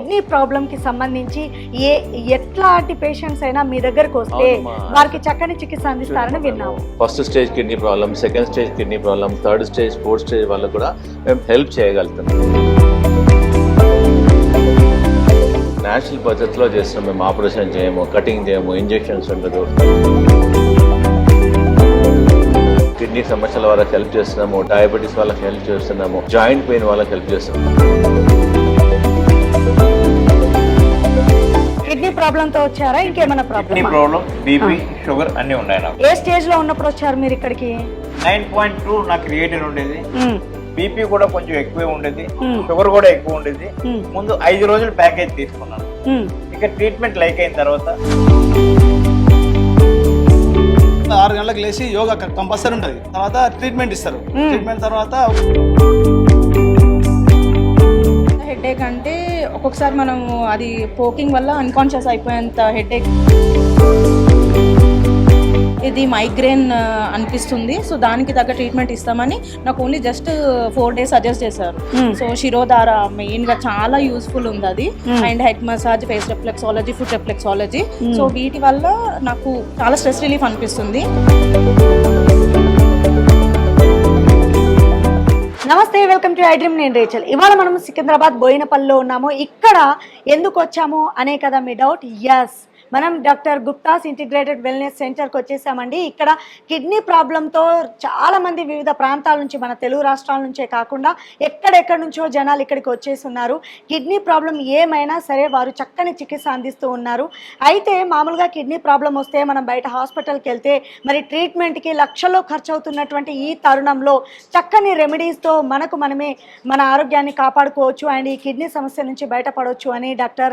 Kidney problem కి సంబంధించి ఎట్లాంటి పేషెంట్స్ అయినా మీ దగ్గరకు వస్తే వారికి చక్కని చికిత్స అందిస్తారని విన్నాము. First stage kidney problem, second stage kidney problem, third stage, fourth stage వాళ్ళకు కూడా మేము హెల్ప్ చేయగలుగుతున్నాం. నేచురల్ పద్ధతిలో చేస్తున్నాం. మేము ఆపరేషన్ చేయము, కటింగ్ చేయము, ఇంజెక్షన్స్ ఉండదు. కిడ్నీ సమస్యల వాళ్ళకి హెల్ప్ చేస్తున్నాము, డయాబెటీస్ వాళ్ళకి హెల్ప్ చేస్తున్నాము, జాయింట్ పెయిన్ వాళ్ళకి హెల్ప్ చేస్తున్నాము. కిడ్నీ ప్రాబ్లం తో వచ్చారా, ఇంకేమైనా ప్రాబ్లం? బీపీ, షుగర్ అన్ని ఉన్నాయి నాకు. ఏ స్టేజ్ లో ఉన్నప్పుడు వచ్చారు మీరు ఇక్కడికి? 9.2 నాకు క్రియేటిన్ ఉండేది, బీపీ కూడా కొంచెం ఎక్కువే ఉండేది, షుగర్ కూడా ఎక్కువ ఉండేది. ముందు 5 రోజులు ప్యాకేజ్ తీసుకున్నాను. ఇక ట్రీట్మెంట్ లైక్ అయిన తర్వాత 6 గంటలకు లేచి యోగా కంపల్సరీ ఉంటుంది. తర్వాత ట్రీట్మెంట్ ఇస్తారు. ట్రీట్మెంట్ తర్వాత హెడేక్ అంటే ఒక్కొక్కసారి మనము అది పోకింగ్ వల్ల అన్కాన్షియస్ అయిపోయేంత హెడేక్. ఇది మైగ్రేన్ అనిపిస్తుంది. సో దానికి తగ్గ ట్రీట్మెంట్ ఇస్తామని నాకు ఓన్లీ జస్ట్ 4 days సజెస్ట్ చేశారు. సో శిరోధార మెయిన్ గా చాలా యూస్ఫుల్ ఉంది అది. And head massage, face reflexology, foot reflexology. So వీటి వల్ల నాకు చాలా స్ట్రెస్ రిలీఫ్ అనిపిస్తుంది. నమస్తే, వెల్కమ్ టు ఐ డ్రీమ్. నేను రేచల్. ఇవాళ మనం సికింద్రాబాద్ బోయినపల్లిలో ఉన్నాము. ఇక్కడ ఎందుకు వచ్చాము అనే కదా మీ డౌట్. ఎస్, మనం డాక్టర్ గుప్తాస్ ఇంటిగ్రేటెడ్ వెల్నెస్ సెంటర్కి వచ్చేసామండి. ఇక్కడ కిడ్నీ ప్రాబ్లంతో చాలామంది వివిధ ప్రాంతాల నుంచి, మన తెలుగు రాష్ట్రాల నుంచే కాకుండా ఎక్కడెక్కడి నుంచో జనాలు ఇక్కడికి వచ్చేసి ఉన్నారు. కిడ్నీ ప్రాబ్లం ఏమైనా సరే వారు చక్కని చికిత్స అందిస్తూ ఉన్నారు. అయితే మామూలుగా కిడ్నీ ప్రాబ్లం వస్తే మనం బయట హాస్పిటల్కి వెళ్తే మరి ట్రీట్మెంట్కి లక్షల్లో ఖర్చు అవుతున్నటువంటి ఈ తరుణంలో చక్కని రెమెడీస్తో మనకు మనమే మన ఆరోగ్యాన్ని కాపాడుకోవచ్చు అండ్ ఈ కిడ్నీ సమస్య నుంచి బయటపడవచ్చు అని డాక్టర్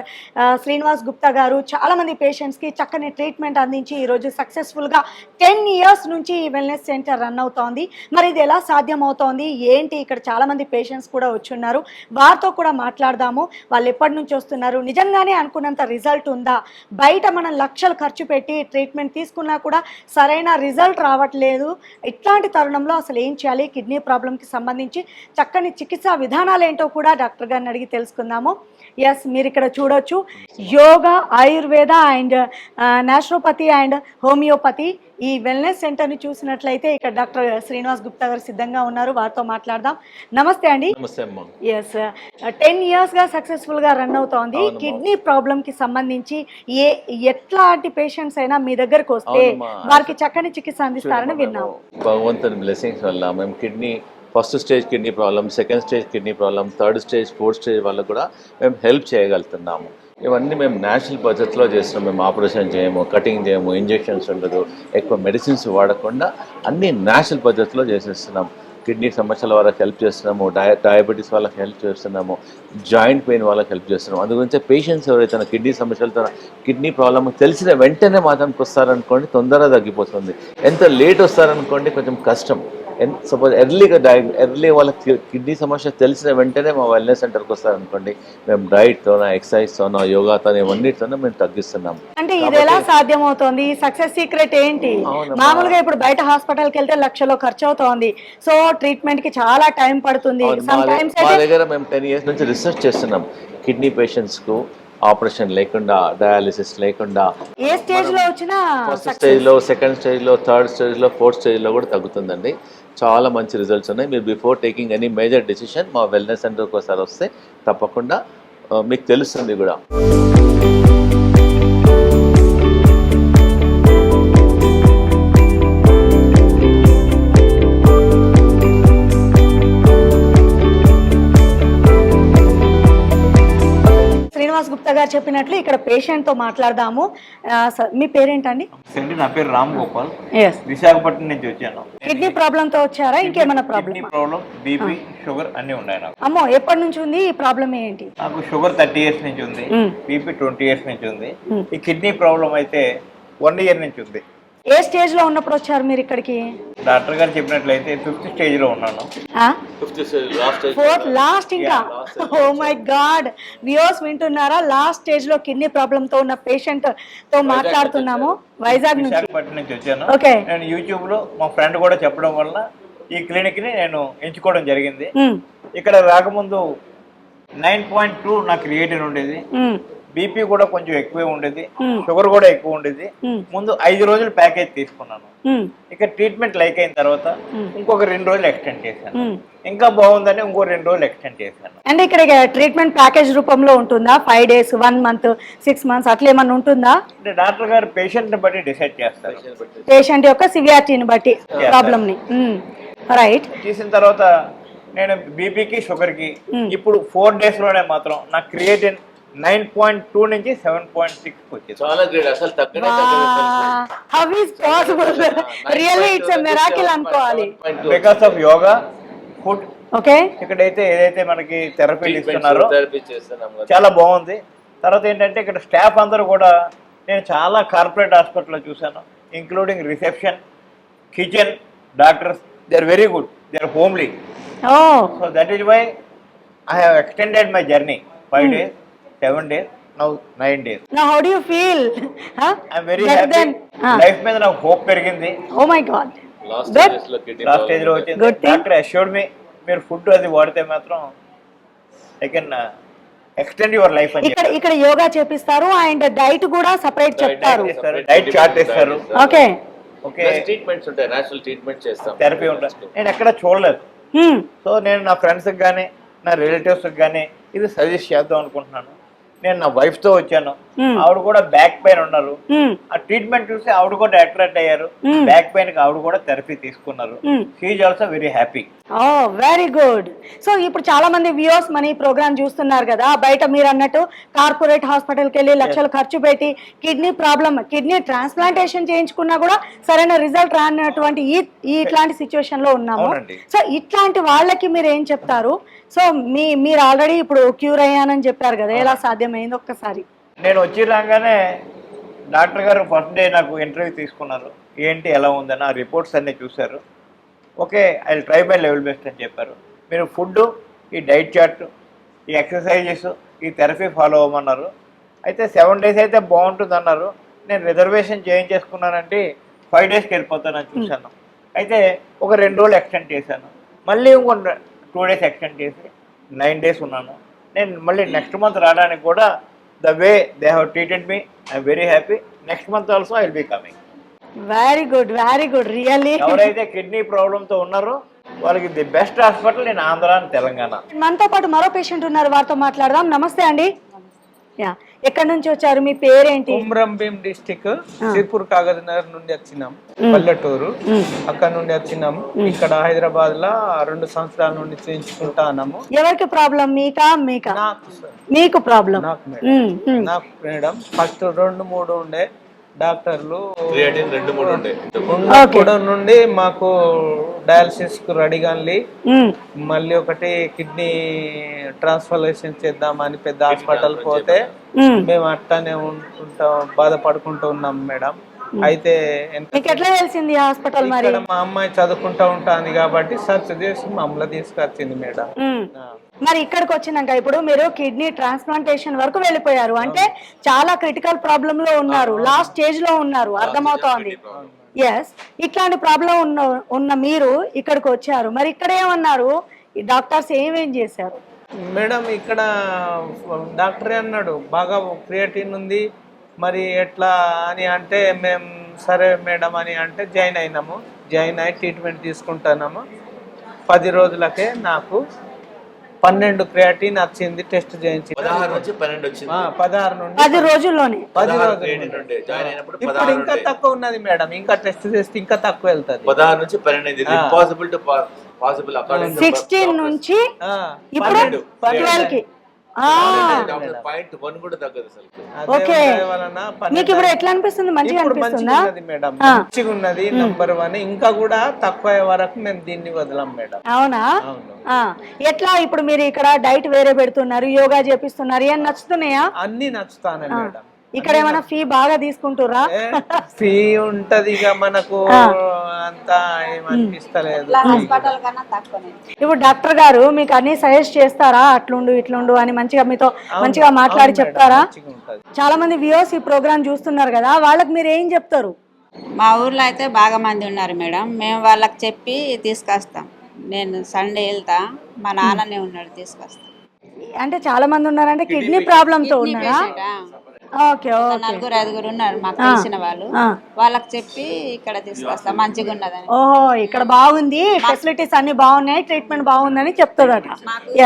శ్రీనివాస్ గుప్తా గారు చాలామంది పేషెంట్స్కి చక్కని ట్రీట్మెంట్ అందించి ఈరోజు సక్సెస్ఫుల్గా 10 years నుంచి ఈ వెల్నెస్ సెంటర్ రన్ అవుతోంది. మరి ఇది ఎలా సాధ్యం అవుతోంది ఏంటి, ఇక్కడ చాలామంది పేషెంట్స్ కూడా వచ్చున్నారు, వారితో కూడా మాట్లాడదాము. వాళ్ళు ఎప్పటి నుంచి వస్తున్నారు, నిజంగానే అనుకున్నంత రిజల్ట్ ఉందా, బయట మనం లక్షలు ఖర్చు పెట్టి ట్రీట్మెంట్ తీసుకున్నా కూడా సరైన రిజల్ట్ రావట్లేదు, ఇట్లాంటి తరుణంలో అసలు ఏం చేయాలి, కిడ్నీ ప్రాబ్లంకి సంబంధించి చక్కని చికిత్సా విధానాలు ఏంటో కూడా డాక్టర్ గారిని అడిగి తెలుసుకుందాము. ఎస్, మీరు ఇక్కడ చూడొచ్చు yoga, Ayurveda and naturopathy and homeopathy ఈ వెల్నెస్ సెంటర్ని చూసినట్లయితే ఇక్కడ డాక్టర్ శ్రీనివాస్ గుప్తా గారు సిద్ధంగా ఉన్నారు. వారితో మాట్లాడదాం. నమస్తే అండి. ఎస్, 10 yearsగా సక్సెస్ఫుల్గా రన్ అవుతోంది. కిడ్నీ ప్రాబ్లంకి సంబంధించి ఎట్లాంటి పేషెంట్స్ అయినా మీ దగ్గరకు వస్తే వారికి చక్కని చికిత్స అందిస్తారని విన్నాము. భగవంతుని బ్లెస్సింగ్స్ వల్ల మేము kidney first stage kidney problem, second stage kidney problem, third stage, fourth stage వాళ్ళకు కూడా మేము హెల్ప్ చేయగలుగుతున్నాము. ఇవన్నీ మేము నేచురల్ పద్ధతిలో చేస్తున్నాం. మేము ఆపరేషన్ చేయము, కటింగ్ చేయము, ఇంజెక్షన్స్ ఉండదు, ఎక్కువ మెడిసిన్స్ వాడకుండా అన్ని నేచురల్ పద్ధతిలో చేసేస్తున్నాం. కిడ్నీ సమస్యల వాళ్ళకి హెల్ప్ చేస్తున్నాము, డయాబెటీస్ వాళ్ళకి హెల్ప్ చేస్తున్నాము, జాయింట్ పెయిన్ వాళ్ళకి హెల్ప్ చేస్తున్నాము. అందుగురించి పేషెంట్స్ ఎవరైతే కిడ్నీ సమస్యలతో, కిడ్నీ ప్రాబ్లమ్ తెలిసిన వెంటనే మాత్రానికి వస్తారనుకోండి తొందరగా తగ్గిపోతుంది. ఎంత లేట్ వస్తారనుకోండి కొంచెం కష్టం. సపోజ్ ఎర్లీ వాళ్ళకి కిడ్నీ సమస్య తెలిసిన వెంటనే మా వెల్నెస్ సెంటర్కి వస్తారనుకోండి, మేము డైట్తోనో, ఎక్సర్సైజ్తోనో, యోగాతోనో ఇవన్నిటితోనో మేము తగ్గిస్తున్నాం. అంటే ఇది ఎలా సాధ్యం అవుతోంది, సక్సెస్ సీక్రెట్ ఏంటి? మామూలుగా ఇప్పుడు బయట హాస్పిటల్కి వెళ్తే లక్షలో ఖర్చు అవుతోంది. సో ట్రీట్మెంట్ కి చాలా టైం పడుతుంది. మా దగ్గర మేము 10 years నుంచి రీసెర్చ్ చేస్తున్నాం. కిడ్నీ పేషెంట్స్ కు ఆపరేషన్ లేకుండా, డయాలిసిస్ లేకుండా ఏ స్టేజ్ లో వచ్చినా, ఫస్ట్ స్టేజ్ లో, సెకండ్ స్టేజ్ లో, థర్డ్ స్టేజ్ లో, ఫోర్త్ స్టేజ్ లో కూడా తగ్గుతుందండి. చాలా మంచి రిజల్ట్స్ ఉన్నాయి. మీరు before taking any major decision మా వెల్నెస్ సెంటర్కి ఒకసారి వస్తే తప్పకుండా మీకు తెలుస్తుంది కూడా. శ్రీనివాస్ గుప్తా గారు చెప్పినట్లు ఇక్కడ పేషెంట్ తో మాట్లాడదాము. మీ పేరేంటండి? నా పేరు రామ్ గోపాల్, విశాఖపట్నం నుంచి వచ్చాను. కిడ్నీ ప్రాబ్లం తో వచ్చారా, ఇంకేమైనా ప్రాబ్లం? బీపీ, షుగర్ అన్ని ఉన్నాయి నాకు. అమ్మో, ఎప్పటి నుంచి ఉంది ఈ ప్రాబ్లం ఏంటి? నాకు షుగర్ 30 years నుంచి ఉంది, బీపీ 20 years నుంచి ఉంది. ఈ కిడ్నీ ప్రాబ్లం అయితే 1 year నుంచి ఉంది. ఏ స్టేజ్ లో ఉన్నప్పుడు వచ్చారు మీరు ఇక్కడికి? డాక్టర్ గారు చెప్పినట్లయితే 5th stage లో ఉన్నాను. లాస్ట్ ఇంకా ఓ మై గాడ్, వ్యూవర్స్ వింటున్నారా? లాస్ట్ స్టేజ్ లో కిడ్నీ ప్రాబ్లమ్ తో ఉన్న పేషెంట్ తో మాట్లాడుతున్నాము. వైజాగ్ నుంచి వచ్చాను. ఓకే, నేను యూట్యూబ్ లో మా ఫ్రెండ్ కూడా చెప్పడం వల్ల ఈ క్లినిక్ ని నేను ఎంచుకోవడం జరిగింది. ఇక్కడ రాకముందు 9.2 నా క్రియేటిన్ ఉండేది, ఉమ్, బీపీ కూడా కొంచెం ఎక్కువే ఉండేది, ఉమ్, షుగర్ కూడా ఎక్కువ ఉండేది. ఉమ్, ముందు 5 రోజులు ప్యాకేజ్ తీసుకున్నాను. ఉమ్, ఇక ట్రీట్మెంట్ లైక్ అయిన తర్వాత ఇంకొక 2 రోజులు ఎక్స్టెండ్ చేశాను. ఉమ్. ఇంకా బాగుందని ఇంకో 2 రోజులు ఎక్స్టెండ్ చేశాను. అంటే ఇక్కడ ట్రీట్మెంట్ ప్యాకేజ్ రూపంలో ఉంటుందా? 5 days, 1 month, 6 months అట్లా ఏమన్నా ఉంటుందా? అంటే డాక్టర్ గారు పేషెంట్ని బట్టి డిసైడ్ చేస్తారు. పేషెంట్ యొక్క సివియారిటీని బట్టి ప్రాబ్లమ్ని. రైట్. తీసిన తర్వాత నేను బీపీకి షుగర్కి ఇప్పుడు 4 daysలోనే మాత్రం నా క్రియేటిన్ 9.2 నుంచి 7.6 వచ్చింది. చాలా గ్రేట్, అసలు తగ్గనే తగ్గదు. How is possible? Really it's a miracle అనుకోవాలి. Because of yoga, food. Okay. ఇక్కడైతే ఏదైతే మనకి థెరపీలు ఇస్తున్నారో థెరపీ చేస్తున్నాం కదా. చాలా బాగుంది. తర్వాత ఏంటంటే ఇక్కడ స్టాఫ్ అందరూ కూడా నేను చాలా కార్పొరేట్ హాస్పిటల్లో చూశాను, including reception, kitchen, doctors. They are very good, they are homely. Oh, so that is why I have extended my journey 5 days, 7 days, now 9 days. Now how do you feel? I'm very happy. Life మీద నాకు hope పెరిగింది. Oh my God. Last Good. Stage లో kidney last stage లో వచ్చింది. Good thing. Doctor assured me మీరు food అది వాడితే మాత్రం I can extend your life అని ఇక్కడ ఇక్కడ యోగా చేపిస్తారు అండ్ డైట్ కూడా సెపరేట్ చెప్తారు. డైట్ చార్ట్ ఇస్తారు. ఓకే. ఓకే, ట్రీట్మెంట్స్ ఉంటాయి, నేచురల్ ట్రీట్మెంట్ చేస్తాం, థెరపీ ఉంటుంది. నేను ఎక్కడ చూడలేదు. సో నేను నా ఫ్రెండ్స్కి కానీ నా రిలేటివ్స్కి కానీ ఇది సజెస్ట్ చేద్దాం అనుకుంటున్నాను. నేను నా వైఫ్తో వచ్చాను, ఆవిడ కూడా బ్యాక్ పెయిన్ ఉన్నారు. ఆ ట్రీట్మెంట్ చూసి ఆవిడ కూడా అట్రాక్ట్ అయ్యారు. బ్యాక్ పెయిన్ కి ఆవిడ కూడా థెరపీ తీసుకున్నారు. She is also very happy. Oh, very good. So ఇప్పుడు చాలా మంది వ్యూవర్స్ మన ఈ ప్రోగ్రామ్ చూస్తున్నారు కదా, బయట మీరు అన్నట్టు కార్పొరేట్ హాస్పిటల్కి వెళ్ళి లక్షలు ఖర్చు పెట్టి కిడ్నీ ప్రాబ్లమ్, కిడ్నీ ట్రాన్స్ప్లాంటేషన్ చేయించుకున్నా కూడా సరైన రిజల్ట్ రానటువంటి ఇట్లాంటి సిచ్యువేషన్ లో ఉన్నాము. అవునండి. సో ఇట్లాంటి వాళ్ళకి మీరు ఏం చెప్తారు? సో మీరు ఆల్రెడీ ఇప్పుడు క్యూర్ అయ్యానని చెప్పారు కదా, ఎలా సాధ్యమైంది ఒక్కసారి? నేను వచ్చి రాగానే డాక్టర్ గారు ఫస్ట్ డే నాకు ఇంటర్వ్యూ తీసుకున్నారు. ఏంటి ఎలా ఉందని ఆ రిపోర్ట్స్ అన్నీ చూశారు. Okay, I try my level best అని చెప్పారు. మీరు ఫుడ్, ఈ డైట్ చార్ట్, ఈ ఎక్సర్సైజెస్, ఈ థెరపీ ఫాలో అవ్వమన్నారు. అయితే 7 days అయితే బాగుంటుంది అన్నారు. నేను రిజర్వేషన్ చేయించేసుకున్నానంటే 5 daysకి వెళ్ళిపోతానని చూశాను. అయితే ఒక 2 రోజులు ఎక్స్టెండ్ చేశాను. మళ్ళీ ఇంకో 2 days ఎక్స్టెండ్ చేసి 9 days ఉన్నాను. నేను మళ్ళీ నెక్స్ట్ మంత్ రావడానికి కూడా the way they have treated me, I'm very happy. Next month also I will be coming. Very good, very good. Really ఎవరైతే కిడ్నీ ప్రాబ్లంతో ఉన్నారో వాళ్ళకి the best hospital in Andhra and Telangana. మనతో పాటు మరో పేషెంట్ ఉన్నారు, వారితో మాట్లాడదాం. నమస్తే అండి. యా, ఎక్కడి నుంచి వచ్చారు? మీ పేరేంటి? కుమ్రంభీం డిస్టిక్ సిర్పూర్ కాగజ్ నగర్ నుండి వచ్చినాం, పల్లెటూరు. అక్కడ నుండి వచ్చినాం. ఇక్కడ హైదరాబాద్ లో 2 సంవత్సరాల నుండి చేయించుకుంటాము. ఎవరికి ప్రాబ్లం? మీకా? నాకు సార్, మీకు ప్రాబ్లం. నాకు మేడం ఫస్ట్ 2-3 ఉండే డాక్టర్లు క్రియేటిన్ 2-3 ఉండే. ఉన్నప్పుడు నుండి మాకు డయాలసిస్ కు రెడీగాని మళ్ళీ ఒకటి కిడ్నీ ట్రాన్స్ప్లాంటేషన్ చేద్దామని పెద్ద హాస్పిటల్ పోతే మేము అట్టానే ఉంటుంటాం, బాధపడుకుంటూ ఉన్నాం మేడం. అయితే మీకు ఎట్లా తెలిసింది హాస్పిటల్? మరి ఇక్కడ మా అమ్మాయి చదువుకుంటా ఉంటుంది కాబట్టి సర్చ్ చేసి మమ్మల్ని తీసుకొచ్చింది మేడం. మరి ఇక్కడికి వచ్చినాక ఇప్పుడు మీరు కిడ్నీ ట్రాన్స్ప్లాంటేషన్ వరకు వెళ్ళిపోయారు, అంటే చాలా క్రిటికల్ ప్రాబ్లమ్ లో ఉన్నారు, లాస్ట్ స్టేజ్ లో ఉన్నారు, అర్థమవుతోంది. ఎస్, ఇట్లాంటి ప్రాబ్లం ఉన్న మీరు ఇక్కడికి వచ్చారు. మరి ఇక్కడ ఏమన్నారు ఈ డాక్టర్స్? ఏమేం చేశారు మేడం? ఇక్కడ డాక్టరే అన్నాడు బాగా క్రియేటిన్ ఉంది, మరి ఎట్లా అని అంటే మేము సరే మేడం అని అంటే జాయిన్ అయినాము. జాయిన్ అయ్యి ట్రీట్మెంట్ తీసుకుంటున్నాము. 10 రోజులకే నాకు 12 క్రియాటిన్ వచ్చింది. టెస్ట్ చేయించి 16 నుంచి 12 వచ్చింది. 16 నుండి 10 రోజులోనే 10 రోజులు క్రియేటిన్ ఉండే. జాయిన్ అయినప్పుడు ఇప్పుడు 16 ఇంకా ఉండే. తక్కువ ఉన్నది మేడం. ఇంకా టెస్ట్ చేస్తే ఇంకా తక్కువ వెళ్తుంది. 16 నుంచి 12 ఇది impossible to possible according to 16 నుంచి ఇప్పుడు 12 కి. డాక్టర్ పాయింట్ 1 కూడా తగ్గదు అసలు. ఓకే, మీకు ఇప్పుడు ఎట్లా అనిపిస్తుంది? మంచిగా అనిపిస్తుందా? మేడం మంచిగా ఉన్నది. నంబర్ 1. ఇంకా కూడా తక్కువ వరకు మేము దీన్ని వదలం మేడం. అవునా? ఎట్లా ఇప్పుడు మీరు ఇక్కడ డైట్ వేరే పెడుతున్నారు, యోగా చేపిస్తున్నారు, ఏం నచ్చుతున్నాయా? అన్ని నచ్చుతానే మేడం. ఇక్కడ ఏమైనా ఫీ బాగా తీసుకుంటురా? ఫీ ఉంటది ఇక మనకు అంతా ఏమనిపిస్తలేదు. ఇప్పుడు డాక్టర్ గారు మీకు అన్ని సజెస్ట్ చేస్తారా? అట్లుండు ఇట్లుండు అని మంచిగా మీతో మంచిగా మాట్లాడి చెప్తారా? చాలా మంది వ్యూవర్స్ ఈ ప్రోగ్రామ్ చూస్తున్నారు కదా, వాళ్ళకి మీరు ఏం చెప్తారు? మా ఊర్లో అయితే బాగా మంది ఉన్నారు మేడం. మేము వాళ్ళకి చెప్పి తీసుకొస్తాం. నేను సండే వెళ్తా, మా నాన్ననే ఉన్నాడు, తీసుకొస్తాం. అంటే చాలా మంది ఉన్నారంటే కిడ్నీ ప్రాబ్లమ్ తో ఉన్నారా? Okay okay. 4-5 ఉన్నారు మాకు తెలిసిన వాళ్ళు. వాళ్ళకి చెప్పి ఇక్కడ తీసుకొస్తా మంచిగా ఉన్నదని. ఓహో, ఇక్కడ బాగుంది, ఫెసిలిటీస్ అన్ని బాగున్నాయి, ట్రీట్మెంట్ బాగుందని చెప్తుందట.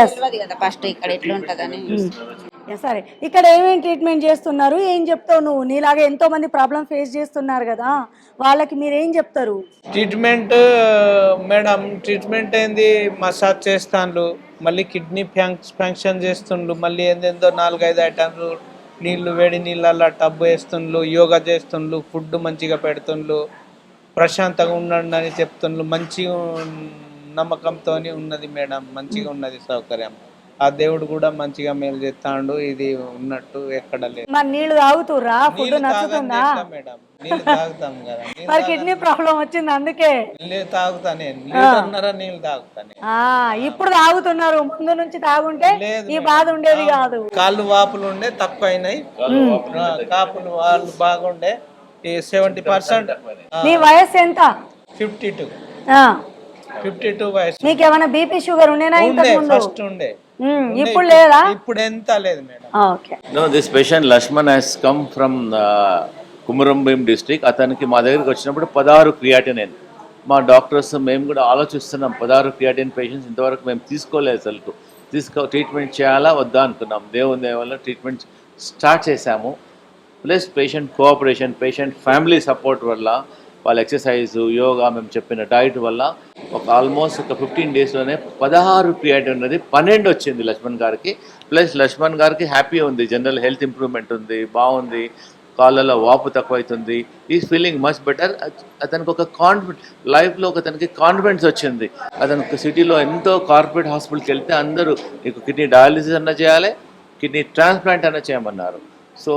ఎస్ తెలియదు కదా ఫస్ట్ ఇక్కడ ఎట్లా ఉంటదని. సరే, ఇక్కడ ఏమేమి ట్రీట్మెంట్ చేస్తున్నారు, ఏం చెప్తావు నువ్వు? నీలాగా ఎంతో మంది ప్రాబ్లం ఫేస్ చేస్తున్నారు కదా, వాళ్ళకి మీరు ఏం చెప్తారు? ట్రీట్మెంట్ మేడం, ట్రీట్మెంట్ ఏంది, మసాజ్ చేస్తాను, మళ్ళీ కిడ్నీ ఫంక్షన్ చేస్తుండ్రు, మళ్ళీ ఏందేందో 4-5 ఐటమ్లు, నీళ్ళు వేడి నీళ్ళల్లో టబ్బు వేస్తుండ్రు, యోగా చేస్తుండ్రు, ఫుడ్ మంచిగా పెడుతుండ్రు, ప్రశాంతంగా ఉండండి అని చెప్తుండ్రు. మంచిగా నమ్మకంతో ఉన్నది మేడం, మంచిగా ఉన్నది సౌకర్యం. ఆ దేవుడు కూడా మంచిగా మేలు చేస్తాడు. ఇది ఉన్నట్టు ఎక్కడ లేదు. మరి నీళ్లు తాగుతురా? Food నచ్చుతుందా madam? నీళ్ళు తాగుతాం కదా. మరి కిడ్నీ ప్రాబ్లం వచ్చింది అందుకే నీళ్ళు తాగుతానే, లీటర్న్నర నీళ్ళు తాగుతానే. ఇప్పుడు తాగుతున్నారు, ముందు నుంచి తాగుంటే ఈ బాధ ఉండేది కాదు. కాళ్ళు వాపులు ఉండే తక్కువ అయినాయి, కాపులు వాళ్ళు బాగుండే. 70%. నీ వయసు ఎంత? 52. ఆ, 52 వయసు. నీకేమైనా బీపీ షుగర్ ఉండేనా ఇంతకు ముందు? ఫస్ట్ ఉండే, ఇప్పుడు లేదా? ఇప్పుడు ఎంత లేదు madam. Okay. No, this patient Lashman has come from Kumarambeem district. అతనికి మా దగ్గరికి వచ్చినప్పుడు 16 క్రియాటినిన్. మా డాక్టర్స్ మేము కూడా ఆలోచిస్తున్నాం, 16 క్రియాటిన్ పేషెంట్స్ ఇంతవరకు మేము తీసుకోలేదు. అసలు ట్రీట్మెంట్ చేయాలా వద్దా అనుకున్నాం. దేవుని దయ వల్ల ట్రీట్మెంట్ స్టార్ట్ చేశాము. Plus patient cooperation, patient family support వల్ల, వాళ్ళ ఎక్సర్సైజ్, యోగా, మేము చెప్పిన డైట్ వల్ల ఆల్మోస్ట్ ఒక 15 డేస్లోనే 16 క్రియాటిన్ ఉన్నది 12 వచ్చింది లక్ష్మణ్ గారికి. ప్లస్ లక్ష్మణ్ గారికి హ్యాపీ ఉంది, జనరల్ హెల్త్ ఇంప్రూవ్మెంట్ ఉంది, బాగుంది, కాళ్ళలో వాపు తక్కువ అవుతుంది, ఈజ్ ఫీలింగ్ మచ్ బెటర్. అతనికి ఒక లైఫ్లో అతనికి కాన్ఫిడెన్స్ వచ్చింది. అతనికి సిటీలో ఎంతో కార్పొరేట్ హాస్పిటల్కి వెళ్తే అందరూ నీకు కిడ్నీ డయాలిసిస్ అన్న చేయాలి, కిడ్నీ ట్రాన్స్ప్లాంట్ అన్న చేయమన్నారు. సో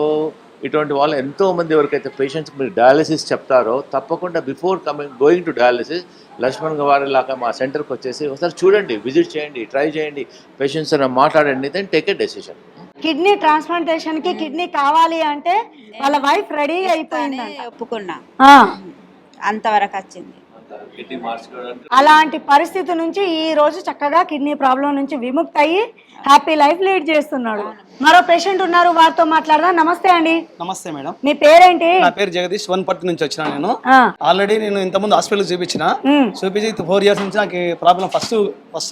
ఇటువంటి వాళ్ళు ఎంతోమంది ఎవరికైతే పేషెంట్స్కి మీరు డయాలిసిస్ చెప్తారో తప్పకుండా before going to dialysis Lakshman గారి లాగా మా సెంటర్కి వచ్చేసి ఒకసారి చూడండి, విజిట్ చేయండి, ట్రై చేయండి, పేషెంట్స్ మాట్లాడండి, then take a decision. Kidney transplantation కి కిడ్నీ కావాలి అంటే వాళ్ళ వైఫ్ రెడీ అయిపోయింది, ఒప్పుకున్నా, ఆ, అంతవరకు వచ్చింది. అలాంటి పరిస్థితి నుంచి ఈ రోజు చక్కగా కిడ్నీ ప్రాబ్లం నుంచి విముక్తి అయ్యి హ్యాపీ లైఫ్ లీడ్ చేస్తున్నాడు. మరో పేషెంట్ ఉన్నారు, వారితో మాట్లాడదాం. నమస్తే అండి. నమస్తే మేడం. మీ పేరేంటి? నా పేరు జగదీష్, వనపర్తి నుంచి వచ్చిన నేను. ఆల్రెడీ నేను ఇంతకుముందు హాస్పిటల్ చూపించి 4 ఇయర్స్ నుంచి నాకు ప్రాబ్లం. ఫస్ట్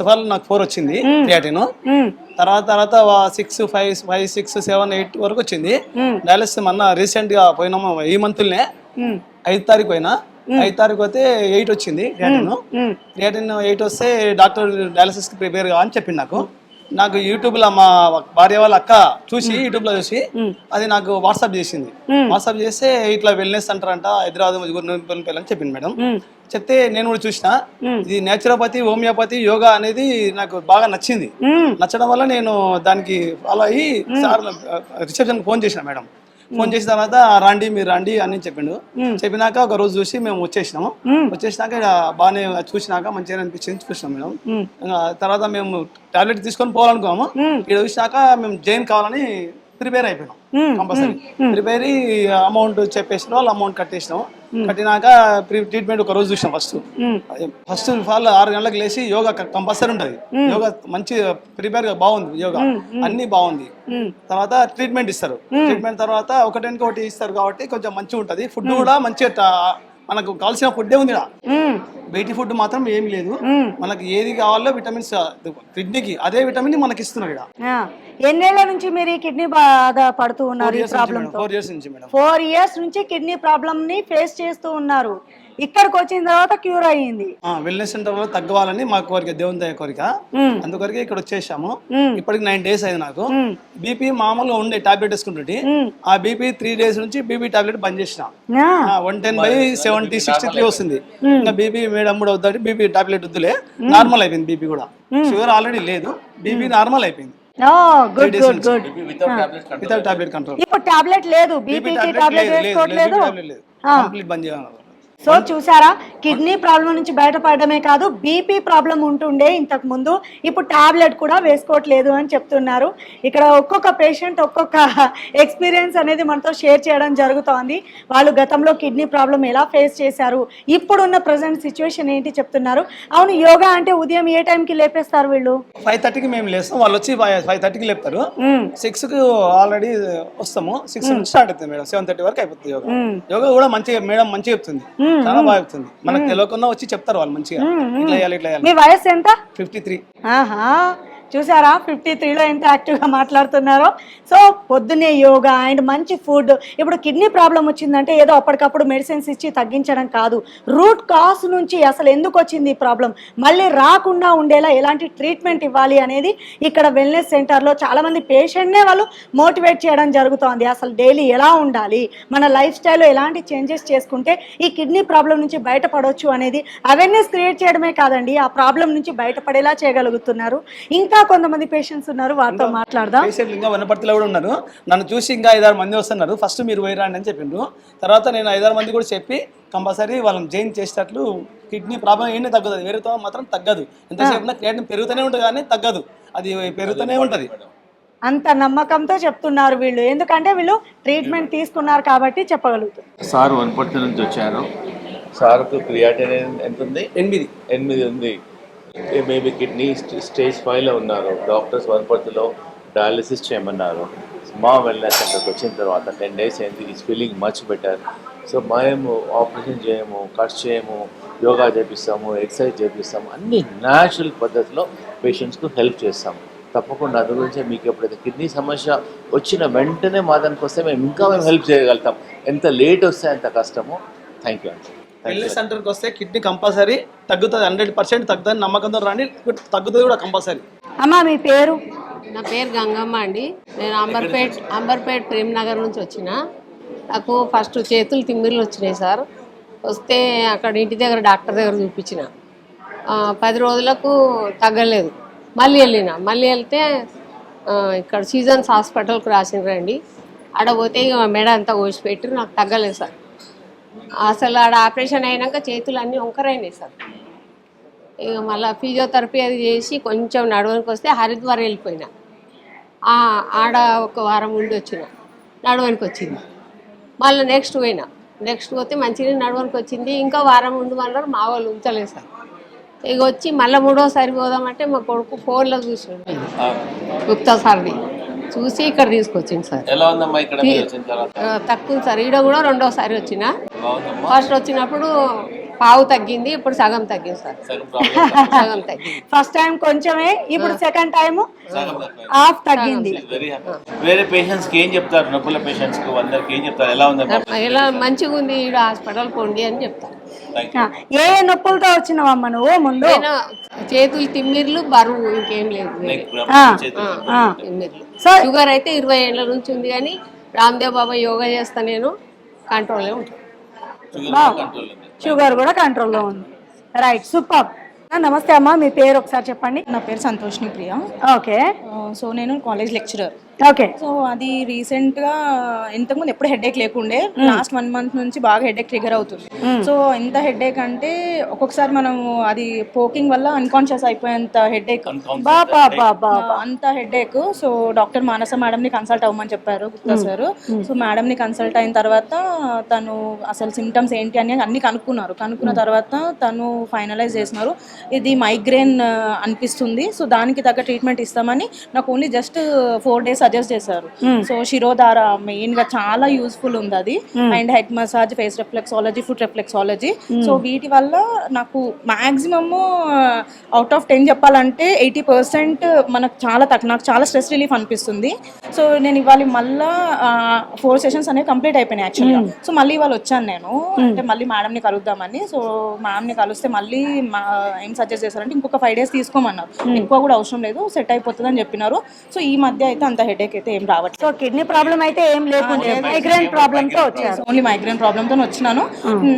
ఆఫ్ ఆల్ నాకు 4 వచ్చింది క్రియాటిన్. తర్వాత 6, 5, 6, 7, 8 వరకు వచ్చింది. డయాలిసిస్ మొన్న రీసెంట్ గా పోయినాము, ఈ మంత్లనే 5 తారీఖు పోయినా. 5 తారీఖు పోతే 8 వచ్చింది క్రియాటిన్. 8 వస్తే డాక్టర్ డయాలిసిస్ కి ప్రిపేర్ గా అని చెప్పింది నాకు యూట్యూబ్ లో మా భార్య వాళ్ళ అక్క చూసి, యూట్యూబ్ లో చూసి అది నాకు వాట్సాప్ చేసింది. వాట్సాప్ చేస్తే ఇట్లా వెల్నెస్ సెంటర్ అంట హైదరాబాద్ అని చెప్పింది మేడం. చెప్తే నేను కూడా చూసిన, ఇది నేచురోపతి, హోమియోపతి, యోగా అనేది నాకు బాగా నచ్చింది. నచ్చడం వల్ల నేను దానికి ఫాలో అయ్యి సార్ రిసెప్షన్ ఫోన్ చేసిన మేడం. ఫోన్ చేసిన తర్వాత మీరు రండి అని చెప్పిండు. చెప్పినాక ఒక రోజు చూసి మేము వచ్చేసినాము. వచ్చేసినాక బాగానే చూసినాక మంచిగా అనిపించింది, చూసినాం మేడం. తర్వాత మేము టాబ్లెట్ తీసుకొని పోవాలనుకున్నాము. ఇక్కడ చూసినాక మేము జైన్ కావాలని ప్రిపేర్ అయిపోయినాం. కంపల్సరీ ప్రిపేర్ అమౌంట్ చెప్పేసిన వాళ్ళు అమౌంట్ కట్టేసినాం. కట్టినాక ట్రీట్మెంట్ ఒక రోజు చూసినాం. ఫస్ట్ ఆల్ 6 గంటలకు లేచి యోగా కంపల్సరీ ఉంటుంది. యోగా మంచి ప్రిపేర్ గా బాగుంది, యోగా అన్ని బాగుంది. తర్వాత ట్రీట్మెంట్ ఇస్తారు. ట్రీట్మెంట్ తర్వాత ఒకటి ఇస్తారు కాబట్టి కొంచెం మంచిగా ఉంటుంది. ఫుడ్ కూడా మంచిగా మనకు కావాల్సిన ఫుడ్డే ఉంది. బయటి ఫుడ్ మాత్రం ఏమి లేదు. మనకి ఏది కావాలో విటమిన్స్ కిడ్నీకి అదే విటమిన్ మనకి ఇస్తున్నారు. ఎన్నేళ్ల నుంచి మీరు ఈ కిడ్నీ బాధ పడుతూ ఉన్నారు? 4 ఇయర్స్ నుంచి మేడం. 4 ఇయర్స్ నుంచి కిడ్నీ ప్రాబ్లమ్ ని ఫేస్ చేస్తూ ఉన్నారు. ఇక్కడికి వచ్చిన తర్వాత క్యూర్ అయ్యింది. వెల్నెస్ సెంటర్ లో తగ్గవాలని మా కోరిక, దేవుని దయ కోరిక. అందుకొరకే ఇక్కడ వచ్చేసాము. ఇప్పటికి 9 డేస్ అయింది. నాకు బీపీ మామూలుగా ఉండే టాబ్లెట్ వేసుకుంటుంటే ఆ బీపీ 3 డేస్ నుంచి బీపీ టాబ్లెట్ బంద్ చేసిన. 110/70/63 వస్తుంది. ఇంకా బీపీ మేడం కూడా వద్దంటే బీపీ టాబ్లెట్ వద్దులే, నార్మల్ అయిపోయింది. బీపీ కూడా, షుగర్ ఆల్రెడీ లేదు, బీపీ నార్మల్ అయిపోయింది. Without tablet control. ఇప్పుడు టాబ్లెట్ లేదు, బీపీ టాబ్లెట్ వేసుకోవట్లేదు, కంప్లీట్ బంద్ చేయాలి. సో చూసారా, కిడ్నీ ప్రాబ్లం నుంచి బయటపడమే కాదు, బీపీ ప్రాబ్లం ఉంటుండే ఇంతకు ముందు, ఇప్పుడు టాబ్లెట్ కూడా వేసుకోవట్లేదు అని చెప్తున్నారు. ఇక్కడ ఒక్కొక్క పేషెంట్ ఒక్కొక్క ఎక్స్పీరియన్స్ అనేది మనతో షేర్ చేయడం జరుగుతోంది. వాళ్ళు గతంలో కిడ్నీ ప్రాబ్లం ఎలా ఫేస్ చేశారు, ఇప్పుడున్న ప్రజెంట్ సిచ్యువేషన్ ఏంటి చెప్తున్నారు. అవును, యోగా అంటే ఉదయం ఏ టైంకి లేపేస్తారు వీళ్ళు? 5:30కి మేము లేస్తాం, వాళ్ళు వచ్చి 5:30కి లేపుతారు. 6కి ఆల్రెడీ వస్తాము. 6 నుంచి స్టార్ట్ అవుతుంది మేడం, 7:30 వరకు అయిపోతుంది యోగా. యోగా కూడా మంచిగా మేడం మంచిగా చెప్తుంది, చాలా బాగా చెప్తుంది. మనకు తెలియకుండా వచ్చి చెప్తారు వాళ్ళు మంచిగా, ఇట్లా చేయాలి ఇట్లా చేయాలి. మీ వయసు ఎంత? 53. ఆహా, చూసారా 53లో ఎంత యాక్టివ్గా మాట్లాడుతున్నారో. సో పొద్దున్నే యోగా అండ్ మంచి ఫుడ్. ఇప్పుడు కిడ్నీ ప్రాబ్లం వచ్చిందంటే ఏదో అప్పటికప్పుడు మెడిసిన్స్ ఇచ్చి తగ్గించడం కాదు, రూట్ కాజ్ నుంచి అసలు ఎందుకు వచ్చింది ఈ ప్రాబ్లం, మళ్ళీ రాకుండా ఉండేలా ఎలాంటి ట్రీట్మెంట్ ఇవ్వాలి అనేది ఇక్కడ వెల్నెస్ సెంటర్లో చాలామంది పేషెంట్నే వాళ్ళు మోటివేట్ చేయడం జరుగుతోంది. అసలు డైలీ ఎలా ఉండాలి, మన లైఫ్ స్టైల్లో ఎలాంటి చేంజెస్ చేసుకుంటే ఈ కిడ్నీ ప్రాబ్లం నుంచి బయటపడవచ్చు అనేది అవేర్నెస్ క్రియేట్ చేయడమే కాదండి, ఆ ప్రాబ్లం నుంచి బయటపడేలా చేయగలుగుతున్నారు. ఇంకా కొంతమంది పేషెంట్స్ ఉన్నారు, వారితో మాట్లాడదాం. పేషెంట్లు ఇంకా వనపర్తిలో కూడా ఉన్నారు. నన్ను చూసి ఇంకా 5-6 మంది వస్తున్నారు. ఫస్ట్ మీరు పోయిరండి అని చెప్పిండ్రు. తర్వాత నేను 5-6 మంది కూడా చెప్పి కంపల్సరీ వాళ్ళని జాయిన్ చేసేటట్లు. కిడ్నీ ప్రాబ్లం ఏంటి తగ్గుతుంది, వేరేతో మాత్రం తగ్గదు. ఎంతసేపు క్రియేటిన్ పెరుగుతూనే ఉంటుంది కానీ తగ్గదు, అది పెరుగుతూనే ఉంటుంది. అంత నమ్మకంతో చెప్తున్నారు వీళ్ళు, ఎందుకంటే వీళ్ళు ట్రీట్మెంట్ తీసుకున్నారు కాబట్టి చెప్పగలుగుతారు. సార్ వనపర్తి నుంచి వచ్చారు. సార్కు క్రియాటిన్ ఎంత ఉంది? 8 ఉంది. మేబీ కిడ్నీ స్టేజ్ 5లో ఉన్నారు. డాక్టర్స్ వనపర్తిలో డయాలసిస్ చేయమన్నారు. మా వెల్నెస్ సెంటర్కి వచ్చిన తర్వాత 10 days అయింది. Is feeling much better. So మేము ఆపరేషన్ చేయము, కట్స్ చేయము, యోగా చేపిస్తాము, ఎక్సర్సైజ్ చేపిస్తాము, అన్ని న్యాచురల్ పద్ధతిలో పేషెంట్స్కు హెల్ప్ చేస్తాము. తప్పకుండా అది గురించి మీకు ఎప్పుడైతే కిడ్నీ సమస్య వచ్చిన వెంటనే మా దానికి వస్తే మేము హెల్ప్ చేయగలుగుతాం. ఎంత లేట్ వస్తే అంత కష్టము. థ్యాంక్ యూ అండి. వెల్నెస్ సెంటర్కి వస్తే కిడ్నీ కంపల్సరీ తగ్గుతుంది, 100% తగ్గుతుంది. నమ్మకంతో రండి, తగ్గుతుంది కూడా కంపల్సరీ. అమ్మా మీ పేరు? నా పేరు గంగమ్మ అండి. నేను అంబర్పేట్ ప్రేమ్నగర్ నుంచి వచ్చిన. నాకు ఫస్ట్ చేతులు తిమ్మిర్లు వచ్చినాయి సార్. వస్తే అక్కడ ఇంటి దగ్గర డాక్టర్ దగ్గర చూపించిన. 10 రోజులకు తగ్గలేదు. మళ్ళీ వెళ్తే ఇక్కడ సీజన్స్ హాస్పిటల్కి రాసిండ్రండి. ఆడ పోతే ఇక మెడ అంతా కోసిపెట్టి నాకు తగ్గలేదు సార్. అసలు ఆడ ఆపరేషన్ అయినాక చేతులు అన్నీ వంకరైనాయి సార్. ఇక మళ్ళీ ఫిజియోథెరపీ అది చేసి కొంచెం నడవనికి వస్తే హరిద్వార్ వెళ్ళిపోయినా. ఆడ ఒక వారం ఉండి వచ్చిన, నడవనికి వచ్చింది. మళ్ళీ నెక్స్ట్ పోతే మంచిగా నడవనికి వచ్చింది. ఇంకా వారం ఉండమన్నారు, మా వాళ్ళు ఉంచలేదు సార్. ఇక వచ్చి మళ్ళీ 3వసారి పోదామంటే మా కొడుకు ఫోన్లో చూసాడు గుప్తా సార్ని, చూసి ఇక్కడ తీసుకొచ్చింది సార్. ఎలా ఉందమ్మా ఇక్కడ తక్కువ సార్. ఈడ కూడా 2వసారి వచ్చిన. ఫస్ట్ వచ్చినప్పుడు పావు తగ్గింది, ఇప్పుడు సగం తగ్గింది సార్. సగం తగ్గింది. ఫస్ట్ టైం కొంచెమే, ఇప్పుడు సెకండ్ టైం హాఫ్ తగ్గింది. వేరే పేషెంట్స్ కి ఏం చెప్తారు? నొప్పుల పేషెంట్స్ కి అందరికి ఏం చెప్తారు? ఎలా ఉంది? ఇలా మంచిగా ఉంది, ఈడ హాస్పిటల్ పోండి అని చెప్తారు. ఏ నొప్పులతో వచ్చినావమ్మా నువ్వు? ముందు చేతులు తిమ్మిర్లు, బరువు, ఇంకేం లేదు. తిమ్మిర్లు. షుగర్ అయితే 20 ఏళ్ళ నుంచి ఉంది, కానీ రామ్దేవ్ బాబా యోగా చేస్తా నేను, కంట్రోల్లో ఉంటాను. షుగర్ కూడా కంట్రోల్లో ఉంది. Right, super. నమస్తే అమ్మా, మీ పేరు ఒకసారి చెప్పండి. నా పేరు సంతోష్ని ప్రియ. ఓకే. సో నేను కాలేజ్ లెక్చరర్. ఓకే. సో అది రీసెంట్గా ఇంతకుముందు ఎప్పుడు హెడేక్ లేకుండే, లాస్ట్ 1 month నుంచి బాగా హెడేక్ ట్రిగర్ అవుతుంది. సో ఎంత హెడేక్ అంటే ఒక్కొక్కసారి మనం అది పోకింగ్ వల్ల అన్కాన్షియస్ అయిపోయేంత హెడేక్, అంత హెడేక్. సో డాక్టర్ మానస మేడంని కన్సల్ట్ అవ్వమని చెప్పారు గుప్తా సార్. సో మేడంని కన్సల్ట్ అయిన తర్వాత తను అసలు సిమ్టమ్స్ ఏంటి అని అన్ని కనుక్కున్న తర్వాత తను ఫైనలైజ్ చేసినారు, ఇది మైగ్రేన్ అనిపిస్తుంది, సో దానికి తగ్గ ట్రీట్మెంట్ ఇస్తామని నాకు ఓన్లీ జస్ట్ 4 days సజెస్ట్ చేశారు. సో శిరోధార మెయిన్ గా చాలా యూస్ఫుల్ ఉంది అది, and head massage, face reflexology, foot reflexology. So వీటి వల్ల నాకు మాక్సిమమ్ అవుట్ ఆఫ్ 10 చెప్పాలంటే 80% నాకు చాలా స్ట్రెస్ రిలీఫ్ అనిపిస్తుంది. సో నేను ఇవాళ మళ్ళీ 4 sessions అనేవి కంప్లీట్ అయిపోయినాయి యాక్చువల్గా. సో మళ్ళీ ఇవాళ వచ్చాను నేను, అంటే మళ్ళీ మేడంని కలుద్దామని. సో మ్యామ్ని కలిస్తే మళ్ళీ ఏం సజెస్ట్ చేశారంటే ఇంకొక 5 days తీసుకోమన్నారు, ఎక్కువ కూడా అవసరం లేదు, సెట్ అయిపోతుంది అని చెప్పినారు. సో ఈ మధ్య అయితే అంత హెడేక్ అయితే ఏం రావట్లేదు. సో కిడ్నీ ప్రాబ్లం అయితే ఏం లేకుండా మైగ్రేన్ ప్రాబ్లంతో వచ్చారు. ఓన్లీ మైగ్రేన్ ప్రాబ్లంతో వచ్చినాను.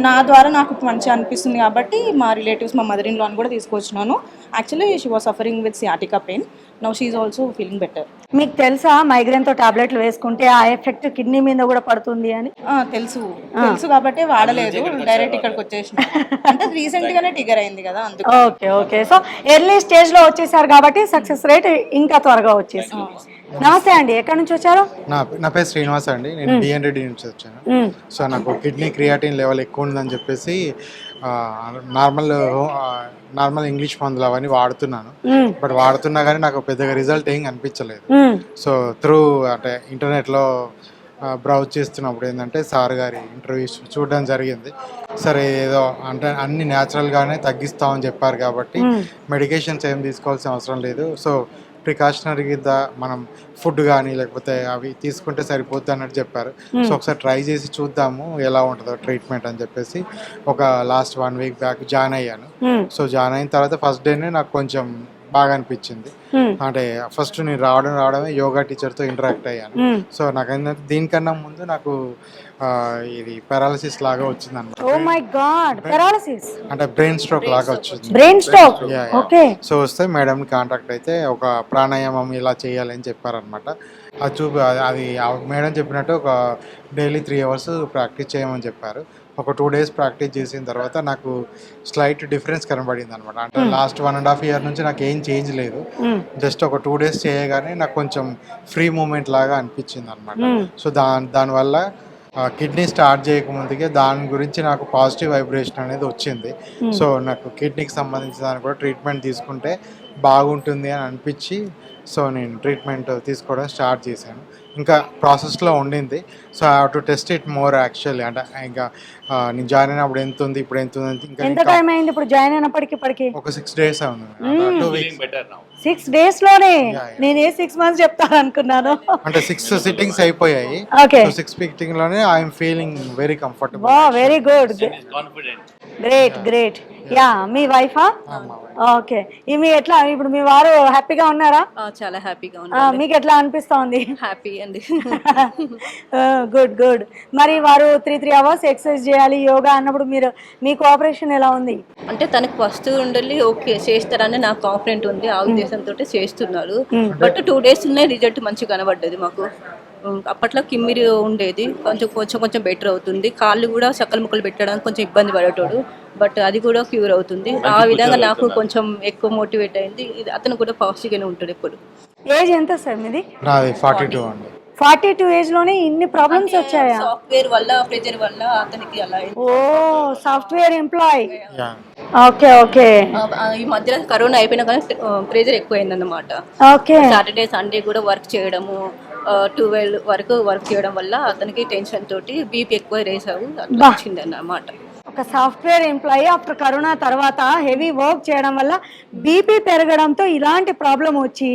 నా ద్వారా నాకు మంచిగా అనిపిస్తుంది కాబట్టి మా రిలేటివ్స్, మా మదర్ ఇన్ లా కూడా తీసుకొచ్చినాను. Actually she was suffering with sciatica pain. Now she is also feeling better. మీకు తెలుసా మైగ్రేన్తో టాబ్లెట్లు వేసుకుంటే ఆ ఎఫెక్ట్ కిడ్నీ మీద కూడా పడుతుంది అని? తెలుసు కాబట్టి వాడలేదు, డైరెక్ట్ ఇక్కడికి వచ్చేసిన. అంటే రీసెంట్ గానే టిగర్ అయింది కదా అందుకు. ఓకే. సో ఎర్లీ స్టేజ్ లో వచ్చేసారు కాబట్టి సక్సెస్ రేట్ ఇంకా త్వరగా వచ్చేసింది. నమస్తే అండి, ఎక్కడి నుంచి వచ్చారు? నా పేరు శ్రీనివాస్ అండి, నేను డిఎన్ రెడ్డి నుంచి వచ్చాను. సో నాకు కిడ్నీ క్రియాటిన్ లెవెల్ ఎక్కువ ఉందని చెప్పేసి నార్మల్ ఇంగ్లీష్ మందులు అవన్నీ వాడుతున్నాను. బట్ వాడుతున్నా కానీ నాకు పెద్దగా రిజల్ట్ ఏం కనిపించలేదు. సో త్రూ అంటే ఇంటర్నెట్లో బ్రౌజ్ చేస్తున్నప్పుడు ఏంటంటే సార్ గారి ఇంటర్వ్యూ చూడడం జరిగింది. సరే ఏదో అంటే అన్ని న్యాచురల్గానే తగ్గిస్తామని చెప్పారు కాబట్టి మెడికేషన్స్ ఏం తీసుకోవాల్సిన అవసరం లేదు. సో ప్రికాషనరీ కింద మనం ఫుడ్ కానీ లేకపోతే అవి తీసుకుంటే సరిపోద్ది అన్నట్టు చెప్పారు. సో ఒకసారి ట్రై చేసి చూద్దాము ఎలా ఉంటుందో ట్రీట్మెంట్ అని చెప్పేసి ఒక లాస్ట్ 1 వీక్ బ్యాక్ జాయిన్ అయ్యాను. సో జాయిన్ అయిన తర్వాత ఫస్ట్ డేనే నాకు కొంచెం బాగా అనిపించింది. అంటే ఫస్ట్ నేను రావడమే యోగా టీచర్తో ఇంటరాక్ట్ అయ్యాను. సో నాకు ఏంటంటే దీనికన్నా ముందు నాకు ఇది పారాలసిస్ లాగా వచ్చింది అనమాట. ఓ మై గాడ్, పారాలసిస్ అంటే బ్రెయిన్ స్ట్రోక్ లాగా వచ్చింది. Brain stroke, okay. సో వస్తే మేడంని కాంటాక్ట్ అయితే ఒక ప్రాణాయామం ఇలా చేయాలని చెప్పారనమాట. అది మేడం చెప్పినట్టు ఒక డైలీ 3 hours ప్రాక్టీస్ చేయమని చెప్పారు. ఒక 2 days ప్రాక్టీస్ చేసిన తర్వాత నాకు స్లైట్ డిఫరెన్స్ కనబడింది అనమాట. అంటే లాస్ట్ 1.5 year నుంచి నాకు ఏం చేంజ్ లేదు. జస్ట్ ఒక 2 days చేయగానే నాకు కొంచెం ఫ్రీ మూమెంట్ లాగా అనిపించింది అనమాట. సో దానివల్ల కిడ్నీ స్టార్ట్ చేయకముందుకే దాని గురించి నాకు పాజిటివ్ వైబ్రేషన్ అనేది వచ్చింది. సో నాకు కిడ్నీకి సంబంధించిన దాన్ని కూడా ట్రీట్మెంట్ తీసుకుంటే బాగుంటుంది అని అనిపించి సో నేను ట్రీట్మెంట్ తీసుకోవడం స్టార్ట్ చేశాను. ఇంకా ప్రాసెస్లో ఉండింది. So I have to test it more actually. అంటే ఇంకా నేను జాయిన్ అయినప్పుడు ఎంత ఉంది ఇప్పుడు ఎంత ఉంది ఎంత టైం అయింది ఇప్పుడు జాయిన్ అయినప్పటికి? ఒక 6 days ఉంది. 2 weeks. 6 days లోనే? నేను 6 months చెప్తాను అనుకున్నాను. అంటే 6 sittings అయిపోయాయి. ఓకే. 6 sitting లోనే ఐఎమ్ ఫీలింగ్ వెరీ కంఫర్టబుల్. వా, వెరీ గుడ్, గ్రేట్. యా, మీ వైఫా? ఓకే. మీ ఎట్లా ఇప్పుడు మీ వారు హ్యాపీగా ఉన్నారా? చాలా హ్యాపీగా ఉన్నారు. మీకు ఎట్లా అనిపిస్తోంది? హ్యాపీ అండి. గుడ్. మరి వారు 3 hours ఎక్సర్సైజ్ చేయాలి యోగా అన్నప్పుడు మీ కోఆపరేషన్ ఎలా ఉంది? అంటే తనకు వస్తూ ఉండాలి, ఓకే చేస్తారని నాకు కాన్ఫిడెంట్ ఉంది. ఆ ఉద్దేశంతో చేస్తున్నారు. బట్ 2 days రిజల్ట్ మంచిగా కనబడ్డది మాకు. అప్పట్లో కిమ్మిరి ఉండేది, కొంచెం బెటర్ అవుతుంది. కాళ్ళు కూడా సక్కల ముక్కలు పెట్టడానికి కొంచెం ఇబ్బంది పడేటోడు, బట్ అది కూడా క్యూర్ అవుతుంది. ఆ విధంగా నాకు కొంచెం ఎక్కువ మోటివేట్ అయింది. అతను కూడా పాజిటివ్గానే ఉంటాడు ఎప్పుడు. ఏజ్ ఎంత సార్ మీది? నాది 42 అండి. 42 ఏజ్ లోనే ఇన్ని ప్రాబ్లమ్స్ వచ్చాయా? సాఫ్ట్వేర్ వల్ల ప్రెజర్ వల్ల అతనికి అలా. ఓ, సాఫ్ట్వేర్ ఎంప్లాయీ. ఓకే. ఈ మధ్యలో కరోనా అయిపోయినా కానీ ప్రెజర్ ఎక్కువైంది అన్నమాట. ఓకే. సాటర్డే సండే కూడా వర్క్ చేయడము, 12 వరకు వర్క్ చేయడం వల్ల అతనికి టెన్షన్ తోటి బీపీ ఎక్కువ రేస్ వచ్చింది అన్నమాట. ఒక సాఫ్ట్వేర్ ఎంప్లాయీ ఆఫ్టర్ కరోనా తర్వాత హెవీ వర్క్ చేయడం వల్ల బీపీ పెరగడంతో ఇలాంటి ప్రాబ్లం వచ్చి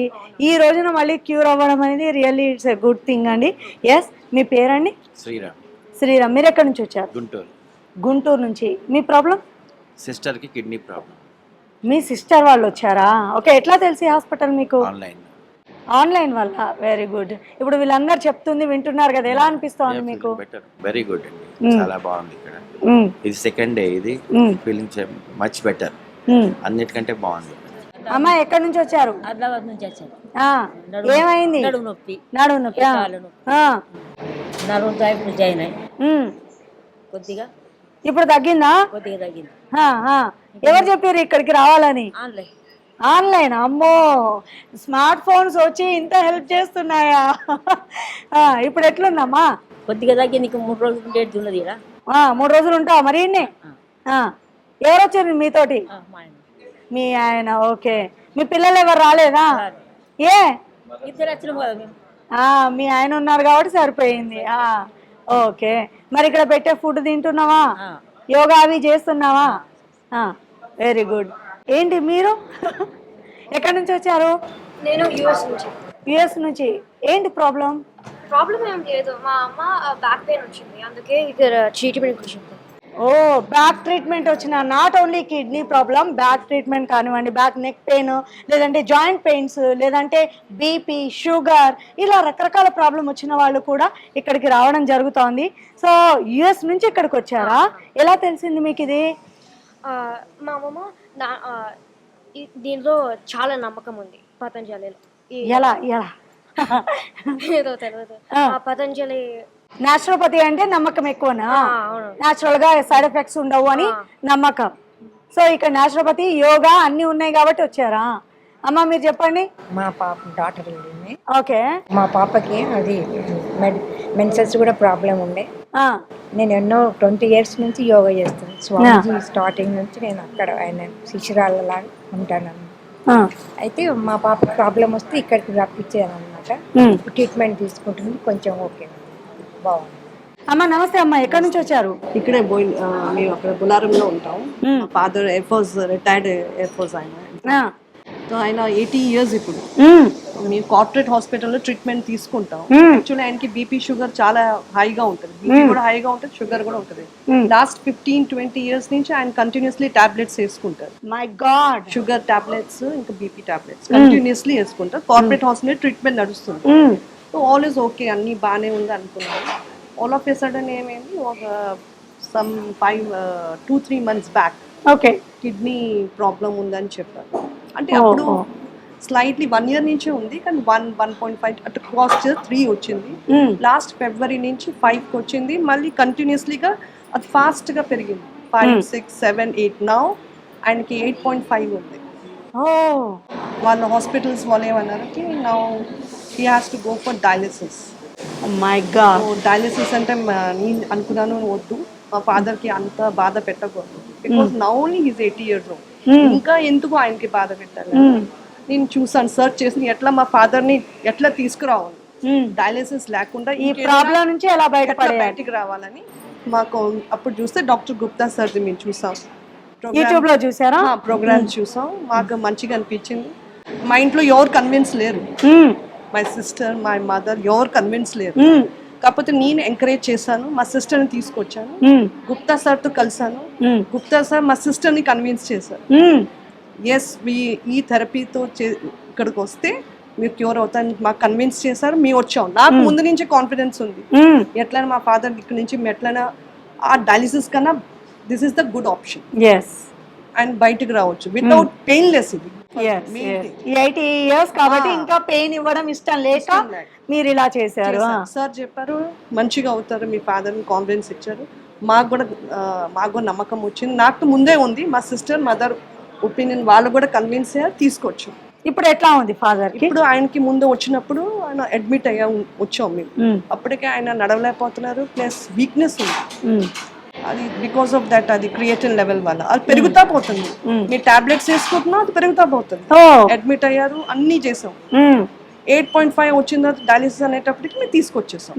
ఈ రోజున మళ్ళీ క్యూర్ అవ్వడం అనేది really it's a good thing అండి. ఎస్, మీ పేరండి? శ్రీరామ్. మీరు ఎక్కడి నుంచి వచ్చారు? గుంటూరు నుంచి. మీ ప్రాబ్లం? సిస్టర్కి కిడ్నీ ప్రాబ్లం. మీ సిస్టర్ వాళ్ళు వచ్చారా? ఓకే. ఎట్లా తెలిసి హాస్పిటల్ మీకు? ఆన్లైన్ వల్ల. Very good. ఇప్పుడు వీళ్ళందరూ చెప్తుంది వింటున్నారు కదా, ఎలా అనిపిస్తోంది మీకు? వెరీ గుడ్ అండి, చాలా బాగుంది. ఇక్కడ ఇది సెకండ్ డే, ఇది ఫీలింగ్ మచ్ బెటర్, అన్నిటికంటే బాగుంది. అమ్మ ఎక్కడి నుంచి వచ్చారు? ఆదిలాబాద్ నుంచి వచ్చాను. ఏమైంది? నడుము నొప్పి. ఇప్పుడు జాయిన్ అయ్యి కొద్దిగా ఇప్పుడు తగ్గిందా? కొద్దిగా తగ్గింది. ఎవరు చెప్పారు ఇక్కడికి రావాలని? ఆన్లైన్. అమ్మో, స్మార్ట్ ఫోన్స్ వచ్చి ఇంత హెల్ప్ చేస్తున్నాయా? ఇప్పుడు ఎట్లుందమ్మా? కొద్దిగా తగ్గింది. 3 రోజులు డేట్ ఉన్నది. 3 రోజులు ఉంటావా మరి? ఎవరు వచ్చారు మీతోటి? మీ ఆయన. ఓకే. మీ పిల్లలు ఎవరు రాలేదా? ఏ, ఇద్దరు వచ్చిన కదా మేము. మీ ఆయన ఉన్నారు కాబట్టి సరిపోయింది. ఓకే. మరి ఇక్కడ పెట్టే ఫుడ్ తింటున్నావా? యోగా అవి చేస్తున్నావా? Very good. ఏంటి మీరు ఎక్కడి నుంచి వచ్చారు? నేను యుఎస్ నుంచి. ఏంటి ప్రాబ్లం? ఏం లేదు, మా అమ్మ బ్యాక్ పెయిన్ వచ్చింది, అందుకే ఇక్కడ ట్రీట్మెంట్ వచ్చింది. ఓ, బ్యాక్ ట్రీట్మెంట్ వచ్చిన. Not only kidney problem, back treatment కానివ్వండి, బ్యాక్ నెక్ పెయిన్, లేదంటే జాయింట్ పెయిన్స్, లేదంటే బీపీ, షుగర్, ఇలా రకరకాల ప్రాబ్లం వచ్చిన వాళ్ళు కూడా ఇక్కడికి రావడం జరుగుతోంది. సో యుఎస్ నుంచి ఇక్కడికి వచ్చారా? ఎలా తెలిసింది మీకు ఇది? మా అమ్మమ్మ దీనిలో చాలా నమ్మకం ఉంది పతంజలిలో. ఎలా ఏదో తెలియదు. ఆ పతంజలి నాచురోపతి అంటే నమ్మకం ఎక్కువనా? అవును. నాచురల్ గా సైడ్ ఎఫెక్ట్స్ ఉండవు అని నమ్మకం. సో ఇక్కడ నాచురోపతి, యోగా అన్ని ఉన్నాయి కాబట్టి వచ్చారా? అమ్మ మీరు చెప్పండి. మా పాప డాక్టర్ వెళ్ళింది. ఓకే. మా పాపకి అది మెన్సెస్ కూడా ప్రాబ్లం ఉండే. నేను ఎన్నో 20 years నుంచి యోగా చేస్తాను. స్వామిజీ స్టార్టింగ్ నుంచి నేను అక్కడ ఆయన శిష్యురాళ్ళలా ఉంటాను. అయితే మా పాప ప్రాబ్లం వస్తే ఇక్కడికి రప్పించాను అనమాట. ట్రీట్మెంట్ తీసుకుంటుంది, కొంచెం ఓకే, బాగుంది. అమ్మ నమస్తే అమ్మ, ఎక్కడి నుంచి వచ్చారు? ఇక్కడే మేము అక్కడ బులారంలో ఉంటాం. Father air force, retired air force ఆయన. సో ఆయన 80 years ఇప్పుడు. మేము కార్పొరేట్ హాస్పిటల్లో ట్రీట్మెంట్ తీసుకుంటాం. యాక్చువల్లీ ఆయనకి బీపీ షుగర్ చాలా హైగా ఉంటుంది, బీపీ కూడా హైగా ఉంటుంది, షుగర్ కూడా ఉంటుంది. లాస్ట్ 15-20 years నుంచి ఆయన కంటిన్యూస్లీ టాబ్లెట్స్ వేసుకుంటారు. మై గాడ్, షుగర్ టాబ్లెట్స్ ఇంకా బీపీ టాబ్లెట్స్ కంటిన్యూస్లీ వేసుకుంటారు. కార్పొరేట్ హాస్పిటల్ ట్రీట్మెంట్ నడుస్తుంది. సో ఆల్ ఇస్ ఓకే, అన్ని బాగానే ఉంది అనుకున్నాను. ఆల్ ఆఫ్ ఏ సడన్ ఏమైంది, ఒక some 2-3 months back okay kidney problem ఉందని చెప్పారు. అంటే అప్పుడు స్లైట్లీ 1 year నుంచే ఉంది, కానీ 1.5 అటు కాస్ట్ 3 వచ్చింది. లాస్ట్ February నుంచి 5కి వచ్చింది. మళ్ళీ కంటిన్యూస్లీగా అది ఫాస్ట్గా పెరిగింది. 5, 6, 7, 8 నౌ ఆయనకి 8.5 ఉంది. వాళ్ళ హాస్పిటల్స్ వాళ్ళు ఏమన్నారు, now he has to go for dialysis. My God, dialysis అంటే నేను అనుకున్నాను వద్దు, మా ఫాదర్కి అంత బాధ పెట్టకూడదు. Because now only he's 80 years old. ఇంకా ఎందుకు ఆయనకి బాధ పెట్టాలి? నేను చూసాను, సర్చ్ చేసి ఎట్లా మా ఫాదర్ ని ఎట్లా తీసుకురావాలి, డయాలిసిస్ లేకుండా ఈ ప్రాబ్లం నుంచి ఎలా బయటికి రావాలని మాకు అప్పుడు చూస్తే డాక్టర్ గుప్తా సార్ మేము చూసాం, యూట్యూబ్ లో చూసారా, ప్రోగ్రామ్ చూసాం. మాకు మంచిగా అనిపించింది. మా ఇంట్లో ఎవరు కన్విన్స్ లేరు, మై సిస్టర్, మై మదర్ ఎవరు కన్విన్స్ లేరు. కాకపోతే నేను ఎంకరేజ్ చేశాను, మా సిస్టర్ని తీసుకొచ్చాను, గుప్తా సార్తో కలిసాను. గుప్తా సార్ మా సిస్టర్ని కన్విన్స్ చేశారు. ఎస్ ఈ థెరపీతో ఇక్కడికి వస్తే మీరు క్యూర్ అవుతారని మాకు కన్విన్స్ చేశారు. మేము వచ్చాం. నాకు ముందు నుంచే కాన్ఫిడెన్స్ ఉంది, ఎట్లైనా మా ఫాదర్ ఇక్కడ నుంచి ఎట్లైనా ఆ డయాలిసిస్ కన్నా this is the good option and బయటకు రావచ్చు వితౌట్ పెయిన్లెస్. ఇది 80 years కాబట్టి ఇంకా పెయిన్ ఇవ్వడం ఇష్టం లేక మీరు ఇలా చేశారు. సార్ చెప్పారు మంచిగా అవుతారు, మీ ఫాదర్ని కాన్ఫిడెన్స్ ఇచ్చారు. మాకు కూడా నమ్మకం వచ్చింది. నాకు ముందే ఉంది, మా సిస్టర్ మదర్ ఒపీనియన్ వాళ్ళు కూడా కన్విన్స్ అయ్యారు, తీసుకోవచ్చు. ఇప్పుడు ఎట్లా ఉంది ఫాదర్? ఇప్పుడు ఆయనకి ముందు వచ్చినప్పుడు ఆయన అడ్మిట్ వచ్చాం మేము. అప్పటికే ఆయన నడవలేకపోతున్నారు, ప్లస్ వీక్నెస్ ఉంది. అది బికాస్ ఆఫ్ దట్, అది క్రియేటిన్ లెవెల్ వల్ల అది పెరుగుతా పోతుంది. మీరు టాబ్లెట్స్ వేసుకుంటున్నా అది పెరుగుతా పోతుంది. అడ్మిట్ అయ్యారు, అన్ని చేసాం. 8.5 వచ్చిన తర్వాత డయాలిసిస్ అనేటప్పటికి మేము తీసుకొచ్చేసాం.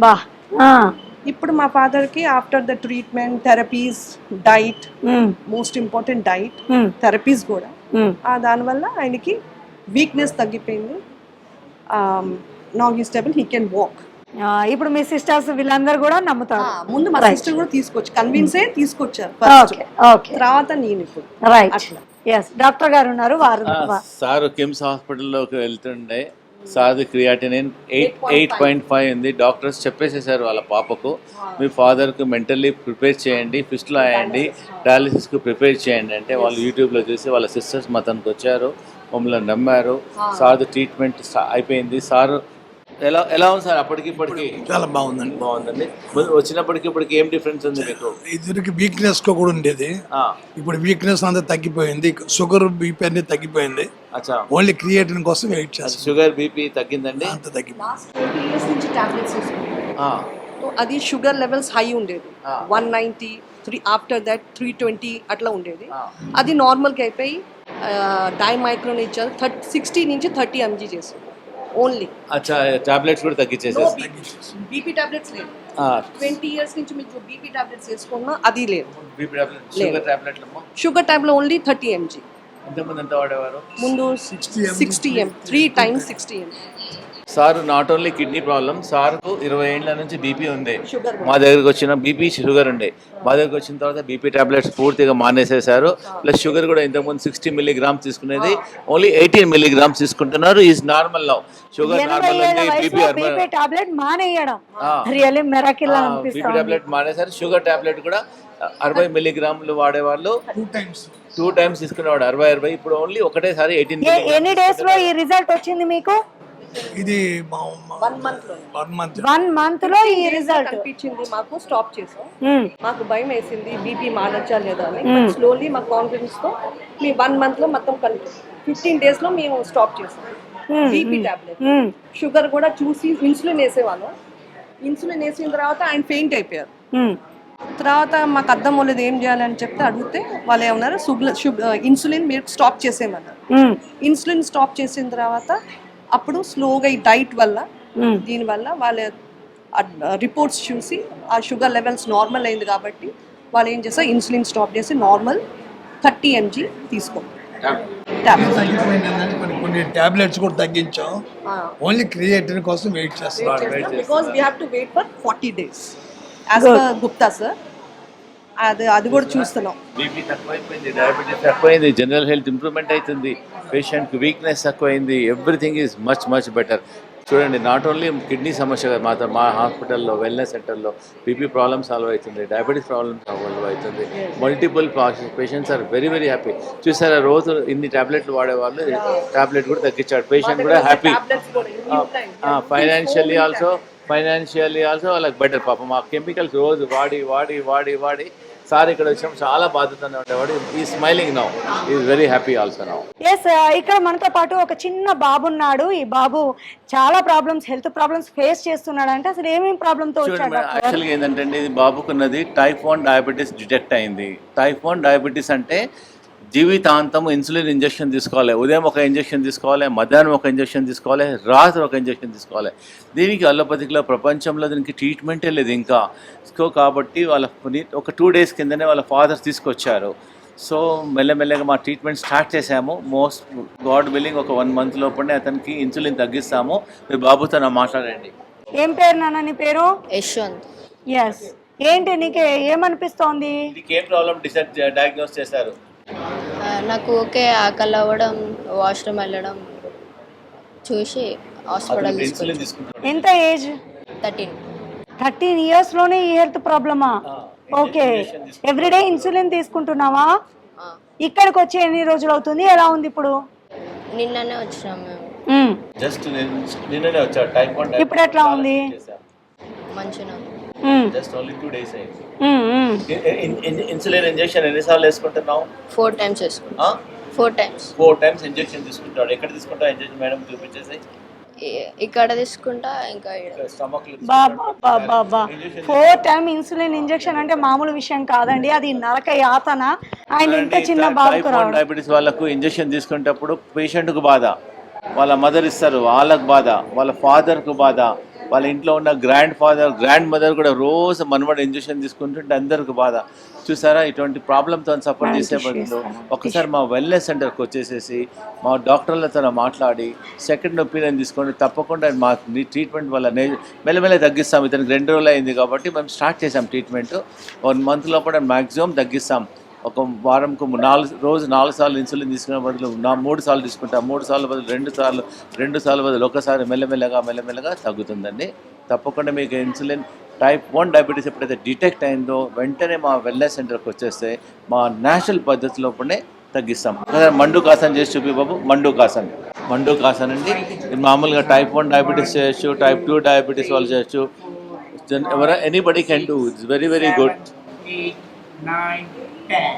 ఇప్పుడు మా ఫాదర్ కి after the treatment, therapies, diet, most important diet, therapies కూడా, దానివల్ల ఆయనకి వీక్నెస్ తగ్గిపోయింది. Now he stable, he can walk. ఇప్పుడు మీ సిస్టర్స్ వీళ్ళందరూ కూడా నమ్ముతారు. ముందు మా సిస్టర్ కూడా తీసుకొచ్చి కన్విన్స్ అయ్యి తీసుకొచ్చారు, తర్వాత నేను ఇప్పుడు. రైట్, డాక్టర్ గారు ఉన్నారు, వారు సార్ కిమ్స్ హాస్పిటల్లోకి వెళ్తుండే, సార్ది క్రియాటినిన్ 8.5 ఉంది. డాక్టర్స్ చెప్పేసేసారు వాళ్ళ పాపకు, మీ ఫాదర్కు మెంటల్లీ ప్రిపేర్ చేయండి, ఫిస్టులా అయ్యండి, డయాలిసిస్కు ప్రిపేర్ చేయండి అంటే వాళ్ళు యూట్యూబ్లో చూసి వాళ్ళ సిస్టర్స్ మతనికి వచ్చారు, మమ్మల్ని నమ్మారు. సార్ది ట్రీట్మెంట్ అయిపోయింది. సార్ ఎలా ఉంది సార్ అప్పటికి ఇప్పటికి? చాలా బాగుందండి. బాగుందండి. వచ్చినప్పటికి ఇప్పటికి ఏం డిఫరెన్స్ ఉంది మీకు? ఇదివరకు వీక్నెస్ కూడా ఉండేది, ఇప్పుడు వీక్నెస్ అంతా తగ్గిపోయింది. షుగర్ బీపీ అన్ని తగ్గిపోయింది. ఓన్లీ క్రియేటిన్ కోసం వెయిట్ చేస్తాం. షుగర్ బీపీ తగ్గిందండి, అంత తగ్గిపోయింది. 20 years నుంచి టాబ్లెట్స్ వేసుకుంటాం. అది షుగర్ లెవెల్స్ హై ఉండేది, 190, ఆఫ్టర్ దట్ 320 అట్లా ఉండేది. అది నార్మల్గా అయిపోయి డైమైక్రోన్ ఇచ్చారు, 60 నుంచి 30 mg చేసాం ఓన్లీ. అచ్చా, టాబ్లెట్స్ కూడా తగ్గించేసారు. బీపీ టాబ్లెట్స్ లేదు. 20 years నుంచి మీకు బీపీ టాబ్లెట్స్ వేసుకున్నా అది లేదు. BP tablet, sugar tablet, sugar tablet only 30 mg. ఇంతకుముందు ఎంత వాడేవారు? ముందు 60 mg, 3 times 60 mg. Sir not only kidney problem, సార్కు 20 ఏళ్ళ నుంచి బీపీ ఉంది. మా దగ్గరికి వచ్చిన బీపీ షుగర్ ఉండే, మా దగ్గరికి వచ్చిన తర్వాత బీపీ టాబ్లెట్స్ పూర్తిగా మానేసేశారు. ప్లస్ షుగర్ కూడా ఇంతకుముందు 60 మిల్లీగ్రామ్స్ తీసుకునేది ఓన్లీ 18 మిల్లీగ్రామ్స్ తీసుకుంటున్నారు. Is normal now. Sugar normal ఉంది, బీపీ టాబ్లెట్ మానేయడం రియల్లీ మిరాకిల్ బీపీ అనిపిస్తుంది. టాబ్లెట్ మానేశారు. షుగర్ టాబ్లెట్ కూడా 60 మిల్లీగ్రాములు వాడేవాళ్ళు 2 టైమ్స్ తీసుకునేవాడు 60. ఇప్పుడు ఓన్లీ ఒకటేసారి 18. ఎన్ని డేస్ లో ఈ రిజల్ట్ వచ్చింది మీకు? ఇది 1 month లో 1 month లో ఈ రిజల్ట్ కనిపించింది. మాకు స్టాప్ చేసాం. మాకు భయం వేసింది బీపీ మానచ్చా లేదా అని. స్లోలీ మా కాన్ఫిడెన్స్ తో మీ 1 month లో మొత్తం 15 days లో మేము స్టాప్ చేసాం బీపీ టాబ్లెట్. షుగర్ కూడా చూసి ఇన్సులిన్ వేసేవాళ్ళం. ఇన్సులిన్ వేసిన తర్వాత ఆయన ఫెయింట్ అయిపోయారు. తర్వాత మాకు అర్థం అవ్వలేదు ఏం చేయాలని చెప్తే అడిగితే వాళ్ళు ఏమన్నారు, ఇన్సులిన్ మీరు స్టాప్ చేసేయమన్నారు. ఇన్సులిన్ స్టాప్ చేసిన తర్వాత అప్పుడు స్లోగా ఈ డైట్ వల్ల దీనివల్ల వాళ్ళ రిపోర్ట్స్ చూసి ఆ షుగర్ లెవెల్స్ నార్మల్ అయింది కాబట్టి వాళ్ళు ఏం చేస్తారు, ఇన్సులిన్ స్టాప్ చేసి నార్మల్ 30 mg తీసుకోండి. కొన్ని టాబ్లెట్స్ కూడా తగ్గించాం. ఓన్లీ క్రియేటిన్ కోసం వెయిట్ చేస్తాం. Because we have to wait for 40 days as per Gupta sir. అది కూడా చూస్తున్నాం. బీపీ తక్కువైపోయింది, డయాబెటీస్ తక్కువైంది, జనరల్ హెల్త్ ఇంప్రూవ్మెంట్ అవుతుంది, పేషెంట్కి వీక్నెస్ తక్కువైంది, everything is much much better. చూడండి, నాట్ ఓన్లీ కిడ్నీ సమస్య కాదు, మాత్రం మా హాస్పిటల్లో వెల్నెస్ సెంటర్లో బీపీ ప్రాబ్లమ్ సాల్వ్ అవుతుంది, డయాబెటీస్ ప్రాబ్లమ్ సాల్వ్ అవుతుంది. Multiple patients are very very happy. చూసారా, రోజు ఇన్ని టాబ్లెట్లు వాడేవాళ్ళు టాబ్లెట్ కూడా తగ్గించాడు, పేషెంట్ కూడా హ్యాపీ. ఫైనాన్షియల్లీ ఆల్సో వాళ్ళకి బెటర్. పాపం మా కెమికల్స్ రోజు వాడి వాడి వాడి వాడి సార్ ఇక్కడ వచ్చినప్పుడు చాలా బాధ్యతగా ఉండేవాడు. ఈ smiling now, is very happy also now. Yes, ఇక్కడ మనతో పాటు ఒక చిన్న బాబు ఉన్నాడు. ఈ బాబు చాలా ప్రాబ్లమ్స్, హెల్త్ ప్రాబ్లమ్స్ ఫేస్ చేస్తున్నాడు. అంటే అసలు ఏమేమి ప్రాబ్లంతో వచ్చాడు? యాక్చువల్గా ఏంటంటే ఇది బాబుకున్నది టైప్ 1 డయాబెటీస్ డిటెక్ట్ అయింది. టైప్ 1 డయాబెటీస్ అంటే జీవితాంతం ఇన్సులిన్ ఇంజెక్షన్ తీసుకోవాలి. ఉదయం ఒక ఇంజెక్షన్ తీసుకోవాలి, మధ్యాహ్నం ఒక ఇంజెక్షన్ తీసుకోవాలి, రాత్రి ఒక ఇంజెక్షన్ తీసుకోవాలి. దీనికి అలోపతిలో ప్రపంచంలో దీనికి ట్రీట్మెంటే లేదు ఇంకా. సో కాబట్టి వాళ్ళ ఒక 2 days కిందనే వాళ్ళ ఫాదర్ తీసుకొచ్చారు. సో మెల్లమెల్లగా మా ట్రీట్మెంట్ స్టార్ట్ చేసాము. మోస్ట్ గాడ్ విల్లింగ్ ఒక 1 month లోపలనే అతనికి ఇన్సులిన్ తగ్గిస్తాము. మీ బాబుతో నా మాట్లాడండి. ఏం పేరు నాన్న నీ పేరు? యశ్వంత్. ఎస్, ఏంటి నీకు ఏమనిపిస్తోంది? ఏం ప్రాబ్లం డయాగ్నోస్ చేశారు? నాకు ఓకే ఆకలి అవ్వడం, వాష్రూమ్ వెళ్ళడం చూసి హాస్పిటల్ తీసుకున్నాను. ఎంత ఏజ్? 13 years లోనే ఈ హెల్త్ ప్రాబ్లమా? ఓకే, ఎవ్రీడే ఇన్సులిన్ తీసుకుంటున్నావా? ఇక్కడికి వచ్చి ఎన్ని రోజులు అవుతుంది? ఎలా ఉంది ఇప్పుడు? నిన్ననే వచ్చినాం మేము. జస్ట్ నిన్ననే వచ్చా. టైప్ 1 ఇప్పుడు ఎట్లా ఉంది? మంచిగా జస్ట్ ఓన్లీ 2 days అయింది. ఇన్సులిన్ ఇంజెక్షన్ ఎన్నిసార్లు వేసుకుంటున్నావు? 4 times వేసుకుంటా. 4 times ఇంజెక్షన్ తీసుకుంటాడు. ఎక్కడ తీసుకుంటావు ఇంజెక్షన్? మేడం చూపించేసి. ఇక్కడ తీసుకుంటా, ఇంకా స్టమక్. 4 times ఇన్సులిన్ ఇంజెక్షన్ అంటే మామూలు విషయం కాదండి, అది నరక యాతన. ఆయన ఇంత చిన్న బాబుకు రావడం. డయాబెటీస్ వాళ్ళకు ఇంజెక్షన్ తీసుకునేటప్పుడు పేషెంట్కు బాధ, వాళ్ళ మదర్ ఇస్తారు వాళ్ళకు బాధ, వాళ్ళ ఫాదర్కు బాధ, వాళ్ళ ఇంట్లో ఉన్న గ్రాండ్ ఫాదర్ గ్రాండ్ మదర్ కూడా రోజు మనవాడు ఇంజెక్షన్ తీసుకుంటుంటే అందరికి బాధ. చూసారా, ఇటువంటి ప్రాబ్లంతో సపోర్ట్ చేసే బదులు ఒకసారి మా వెల్నెస్ సెంటర్కి వచ్చేసేసి మా డాక్టర్లతో మాట్లాడి సెకండ్ ఒపీనియన్ తీసుకోండి. తప్పకుండా మా ట్రీట్మెంట్ వల్ల మెల్లమెల్ల తగ్గిస్తాం. ఇతనికి 2 రోజులు అయింది కాబట్టి మేము స్టార్ట్ చేసాం ట్రీట్మెంట్. 1 month లోపల మ్యాక్సిమం తగ్గిస్తాం. ఒక వారంకు 4 సార్లు ఇన్సులిన్ తీసుకునే బదులు 3 సార్లు తీసుకుంటాం. 3 సార్లు బదులు 2 సార్లు బదులు ఒకసారి మెల్లమెల్లగా తగ్గుతుందండి. తప్పకుండా మీకు ఇన్సులిన్ టైప్ 1 డయాబెటీస్ ఎప్పుడైతే డిటెక్ట్ అయిందో వెంటనే మా వెల్నెస్ సెంటర్కి వచ్చేస్తే మా నేచురల్ పద్ధతిలోపనే తగ్గిస్తాం. మండుకాసన్ చేసి చూపి బాబు. మండుకాసన్ అండి. మామూలుగా టైప్ 1 డయాబెటీస్ చేయొచ్చు, టైప్ 2 డయాబెటీస్ వాళ్ళు చేయొచ్చు. Anybody can do. It's very very good. 9, 10.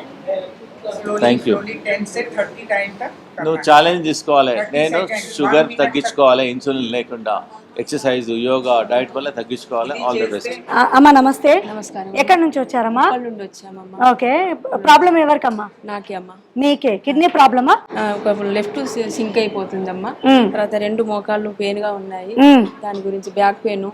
Thank you. 10 से 30 टाइम तक నువ్వు ఛాలెంజ్ తీసుకోవాలి. నేను షుగర్ తగ్గించుకోవాలి ఇన్సులిన్ లేకుండా. ఎక్సర్సైజ్, యోగా, డైట్ వల్ల తగ్గించుకోవాలి. All the best. అమ్మా నమస్తే. నమస్కారం. ఎక్కడి నుంచి వచ్చారమ్మా? నుండి వచ్చామమ్మా. Okay, problem ఎవరికమ్మా? నాకే అమ్మా. మీకే కిడ్నీ ప్రాబ్లమా? ఒక లెఫ్ట్ సింక్ అయిపోతుందమ్మా. తర్వాత 2 మోకాళ్ళు పెయిన్ గా ఉన్నాయి. దాని గురించి బ్యాక్ పెయిన్,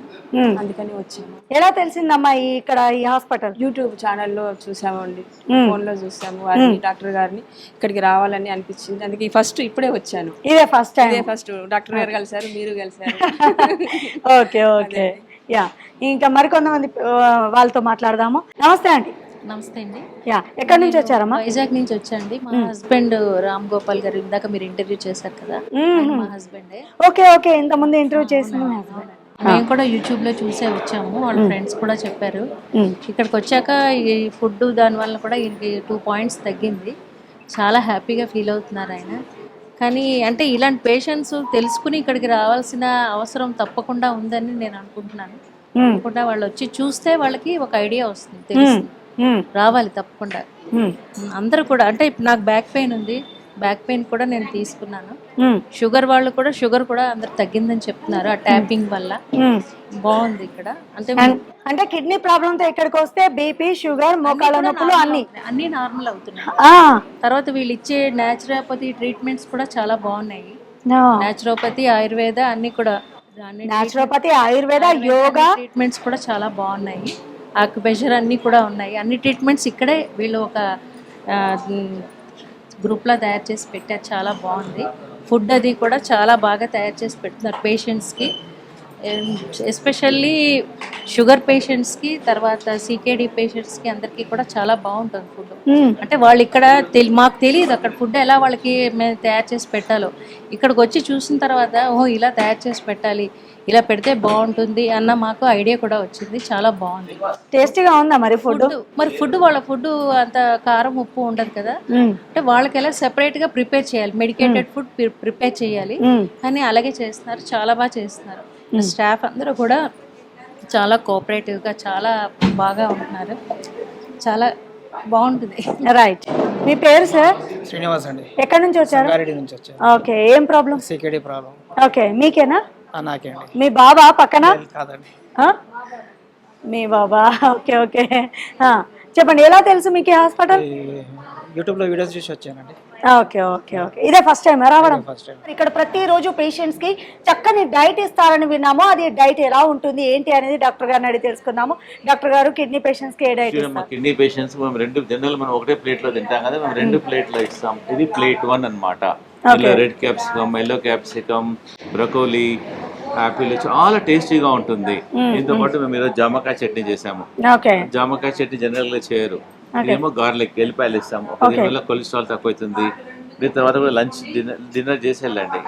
అందుకని వచ్చాము. ఎలా తెలిసిందమ్మా ఇక్కడ ఈ హాస్పిటల్? యూట్యూబ్ ఛానల్లో చూసామండి, ఫోన్ లో చూసాము వారిని, డాక్టర్ గారిని. ఇక్కడికి రావాలని అనిపించింది, అందుకే ఫస్ట్ ఇప్పుడే వచ్చాను. ఇదే ఫస్ట్ టైం. ఇదే ఫస్ట్. డాక్టర్ గారు కలిసారు, మీరు కలిసారు. Okay okay yeah. ఇంకా మరికొంతమంది వాళ్ళతో మాట్లాడదాము. నమస్తే అండి. నమస్తే అండి. యా, ఎక్కడి నుంచి వచ్చారమ్మా? వైజాగ్ నుంచి వచ్చండి. మా హస్బెండ్ రామ్ గోపాల్ గారు, ఇందాక మీరు ఇంటర్వ్యూ చేశారు కదా, ఆయన మా హస్బెండే. ఓకే ఓకే, ఇంత ముందు ఇంటర్వ్యూ చేసిన మీ హస్బెండ్. మేము కూడా యూట్యూబ్ లో చూసే వచ్చాము, వాళ్ళ ఫ్రెండ్స్ కూడా చెప్పారు. ఇక్కడికి వచ్చాక ఈ ఫుడ్ దాని వల్ల కూడా 2 points తగ్గింది. చాలా హ్యాపీగా ఫీల్ అవుతున్నారు ఆయన. కానీ అంటే ఇలాంటి పేషెంట్స్ తెలుసుకుని ఇక్కడికి రావాల్సిన అవసరం తప్పకుండా ఉందని నేను అనుకుంటున్నాను. తప్పకుండా వాళ్ళు వచ్చి చూస్తే వాళ్ళకి ఒక ఐడియా వస్తుంది, తెలుస్తుంది. రావాలి తప్పకుండా అందరూ కూడా. అంటే నాకు బ్యాక్ పెయిన్ ఉంది, బ్యాక్ పెయిన్ కూడా నేను తీసుకున్నాను. షుగర్ వాళ్ళు కూడా షుగర్ కూడా అందరు తగ్గిందని చెప్తున్నారు ఆ ట్యాపింగ్ వల్ల. బాగుంది ఇక్కడ. అంటే కిడ్నీ ప్రాబ్లమ్ తో ఇక్కడికి వస్తే బీపీ, షుగర్, మోకాళ్ళ నొప్పులు అన్ని నార్మల్ అవుతున్నాయి. తర్వాత వీళ్ళు ఇచ్చే న్యాచురోపతి ట్రీట్మెంట్స్ కూడా చాలా బాగున్నాయి. న్యాచురోపతి, ఆయుర్వేద అన్ని కూడా. న్యాచురోపతి, ఆయుర్వేద, యోగా ట్రీట్మెంట్స్ కూడా చాలా బాగున్నాయి. ఆక్యుప్రెషర్ అన్నీ కూడా ఉన్నాయి. అన్ని ట్రీట్మెంట్స్ ఇక్కడే వీళ్ళు ఒక గ్రూప్లో తయారు చేసి పెట్టారు. చాలా బాగుంది. ఫుడ్ అది కూడా చాలా బాగా తయారు చేసి పెడుతున్నారు పేషెంట్స్కి. ఎస్పెషల్లీ షుగర్ పేషెంట్స్కి, తర్వాత సికేడి పేషెంట్స్కి అందరికీ కూడా చాలా బాగుంటుంది ఫుడ్. అంటే వాళ్ళు ఇక్కడ మాకు తెలియదు అక్కడ ఫుడ్ ఎలా వాళ్ళకి మేము తయారు చేసి పెట్టాలో. ఇక్కడికి వచ్చి చూసిన తర్వాత ఓహో ఇలా తయారు చేసి పెట్టాలి, ఇలా పెడితే బాగుంటుంది అన్న మాకు ఐడియా కూడా వచ్చింది. చాలా బాగుంది. టేస్టీగా ఉందా మరి ఫుడ్? మరి ఫుడ్ వాళ్ళ ఫుడ్ అంత కారం ఉప్పు ఉండదు కదా, అంటే వాళ్ళకి ఎలా సెపరేట్ గా ప్రిపేర్ చేయాలి, మెడికేటెడ్ ఫుడ్ ప్రిపేర్ చేయాలి అని అలాగే చేస్తున్నారు. చాలా బాగా చేస్తున్నారు. స్టాఫ్ అందరూ కూడా చాలా కోఆపరేటివ్ గా చాలా బాగా ఉంటున్నారు. చాలా బాగుంటుంది. రైట్. మీ పేరు సార్? శ్రీనివాస్ అండి. ఎక్కడి నుంచి వచ్చారు? సంగారెడ్డి నుంచి వచ్చాను. ఓకే, ఏం ప్రాబ్లం? CKD problem. ఓకే, మీకేనా? నాకే అండి. మీ బాబా పక్కన? కాదండి, మీ బాబా. ఓకే ఓకే, చెప్పండి ఎలా తెలుసు మీకు ఈ హాస్పిటల్? యూట్యూబ్ లో వీడియోస్ చూసి వచ్చానండి. ఓకే ఓకే ఓకే, ఇదే ఫస్ట్ టైం రావడం? First time. ఇక్కడ ప్రతిరోజు పేషెంట్స్ కి చక్కని డైట్ ఇస్తారని విన్నాము. అది డైట్ ఎలా ఉంటుంది ఏంటి అనేది డాక్టర్ గారిని అడిగి తెలుసుకుందాము. డాక్టర్ గారు, కిడ్నీ పేషెంట్స్ కి ఏ డైట్ ఇస్తారు? కిడ్నీ పేషెంట్స్ మేము 2 జనరల్ మనం ఒకటే ప్లేట్ లో తింటాం కదా, మేము 2 ప్లేట్లో ఇస్తాం. ఇది ప్లేట్ 1 అన్నమాట. Red capsicum, yellow capsicum, broccoli, Apple చాలా టేస్టీగా ఉంటుంది. దీంతో పాటు మేము ఈరోజు జామకాయ చట్నీ చేసాము. జామకాయ చట్నీ జనరల్ గా చేయరు. ఇదేమో గార్లిక్, ఎల్లిపాయలు ఇస్తాము. దీనివల్ల కొలెస్ట్రాల్ తక్కువ అవుతుంది. దీని తర్వాత కూడా లంచ్ డిన్నర్ చేసి వెళ్ళండి.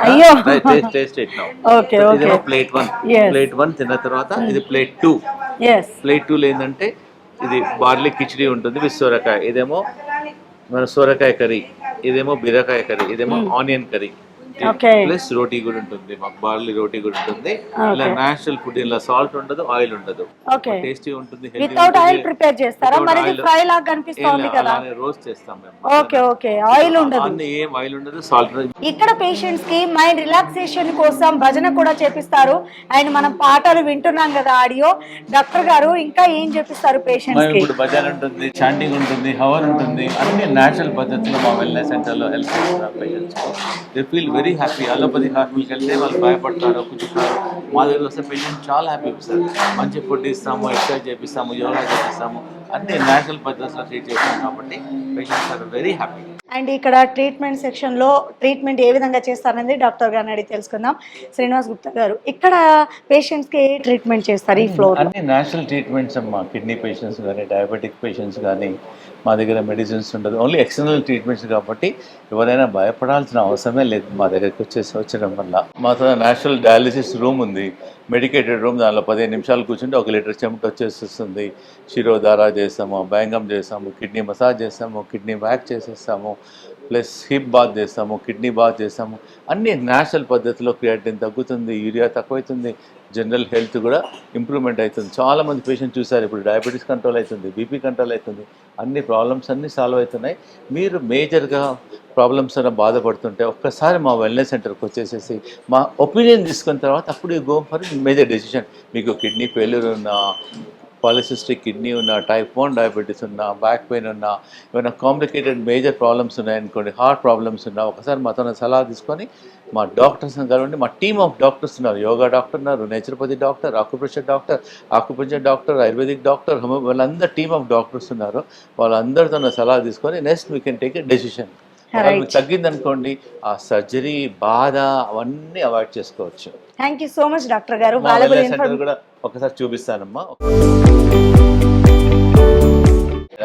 టేస్ట్ ఇట్లా. ఇదేమో ప్లేట్ 1. ప్లేట్ 1 తిన్న తర్వాత ఇది ప్లేట్ 2. ప్లేట్ 2 ఏంటంటే ఇది బార్లీ కిచిడి ఉంటుంది విత్ సోరకాయ. ఇదేమో మన సోరకాయ కర్రీ, ఇదేమో బీరకాయ కర్రీ, ఇదేమో ఆనియన్ కర్రీ ప్లస్ రోటీ కూడా ఉంటుంది. మాకు బార్లీ రోటీ కూడా ఉంటుంది. ఇలా నేచురల్ ఫుడ్, ఇలా సాల్ట్ ఉండదు, ఆయిల్ ఉండదు, టేస్టీ ఉంటుంది. వితౌట్ ఆయిల్ ప్రిపేర్ చేస్తారా? మరి ఇది ఫ్రై లాగా కనిపిస్తుంది కదా. రోస్ట్ చేస్తాం మేము. ఓకే ఓకే, ఆయిల్ ఉండదు, ఏం ఆయిల్ ఉండదు, సాల్ట్ ఉండదు. ఇక్కడ పేషెంట్స్ కి మైండ్ రిలాక్సేషన్ కోసం భజన కూడా చేపిస్తారు. ఆయన మనం పాటలు వింటున్నాం కదా ఆడియో. డాక్టర్ గారు ఇంకా ఏం చేపిస్తారు పేషెంట్స్ కి? ఇప్పుడు భజన ఉంటుంది, చాంటింగ్ ఉంటుంది, హవర్ ఉంటుంది. అన్ని నేచురల్ పద్ధతిలో మా వెల్నెస్ సెంటర్ లో హెల్ప్ చేస్తారు patients. They feel very happy. Allopathy హాస్పిటల్కి వెళ్తే వాళ్ళు భయపడతారు, కూర్చుంటారు. మా దగ్గర వస్తే పేషెంట్ చాలా హ్యాపీ సార్. మంచి ఫుడ్ ఇస్తాము, ఎక్సర్సైజ్ చేపిస్తాము, యోగా చేపిస్తాము, అన్ని నేచురల్ పద్ధతిలో ట్రీట్ చేస్తాం కాబట్టి patients are very happy. And ఇక్కడ ట్రీట్మెంట్ సెక్షన్లో ట్రీట్మెంట్ ఏ విధంగా చేస్తారనేది డాక్టర్ గారిని అడిగి తెలుసుకుందాం. శ్రీనివాస్ గుప్తా గారు, ఇక్కడ పేషెంట్స్కి ఏ ట్రీట్మెంట్ చేస్తారు ఈ ఫ్లోర్? అన్ని నేచురల్ ట్రీట్మెంట్స్ అమ్మా. కిడ్నీ పేషెంట్స్ కానీ, డయాబెటిక్ పేషెంట్స్ కానీ మా దగ్గర మెడిసిన్స్ ఉండదు, ఓన్లీ ఎక్స్టర్నల్ ట్రీట్మెంట్స్ కాబట్టి ఎవరైనా భయపడాల్సిన అవసరమే లేదు మా దగ్గరికి వచ్చడం వల్ల. మా నేచురల్ డయాలిసిస్ రూమ్ ఉంది, మెడికేటెడ్ రూమ్. దానిలో 15 నిమిషాలు కూర్చుంటే 1 లీటర్ చెమట వచ్చేస్తుంది. శిరోధార చేస్తాము, అభ్యంగం చేస్తాము, కిడ్నీ మసాజ్ చేస్తాము, కిడ్నీ వ్యాక్ చేసేస్తాము, ప్లస్ హిప్ బాత్ చేస్తాము, కిడ్నీ బాత్ చేస్తాము. అన్ని నేచురల్ పద్ధతిలో క్రియాటిన్ తగ్గుతుంది, యూరియా తక్కువవుతుంది, జనరల్ హెల్త్ కూడా ఇంప్రూవ్మెంట్ అవుతుంది. చాలామంది పేషెంట్ చూసారు, ఇప్పుడు డయాబెటీస్ కంట్రోల్ అవుతుంది, బీపీ కంట్రోల్ అవుతుంది, అన్ని ప్రాబ్లమ్స్ అన్నీ సాల్వ్ అవుతున్నాయి. మీరు మేజర్గా ప్రాబ్లమ్స్ అన్న బాధపడుతుంటే ఒక్కసారి మా వెల్నెస్ సెంటర్కి వచ్చేసేసి మా ఒపీనియన్ తీసుకున్న తర్వాత అప్పుడు గో ఫర్ మేజర్ డెసిషన్. మీకు కిడ్నీ ఫెయిల్యూర్ ఉన్నా, పాలిసిస్టిక్ కిడ్నీ ఉన్న, టైప్ 1 డయాబెటీస్ ఉన్నా, బ్యాక్ పెయిన్ ఉన్నా, ఏమైనా కాంప్లికేటెడ్ మేజర్ ప్రాబ్లమ్స్ ఉన్నాయనుకోండి, హార్ట్ ప్రాబ్లమ్స్ ఉన్నా, ఒకసారి మాతో సలహా తీసుకొని మా డాక్టర్స్ని కలవండి. మా టీమ్ ఆఫ్ డాక్టర్స్ ఉన్నారు. యోగా డాక్టర్ ఉన్నారు, naturopathy doctor, acupressure doctor, ayurvedic doctor, వాళ్ళందరూ టీమ్ ఆఫ్ డాక్టర్స్ ఉన్నారు. వాళ్ళందరితో సలహా తీసుకొని next we can take a decision. ఒకవేళ మీకు తగ్గింది అనుకోండి, ఆ సర్జరీ బాధ అవన్నీ అవాయిడ్ చేసుకోవచ్చు. Thank you so much doctor గారు. మా వెల్నెస్ సెంటర్ కూడా ఒకసారి చూపిస్తానమ్మా.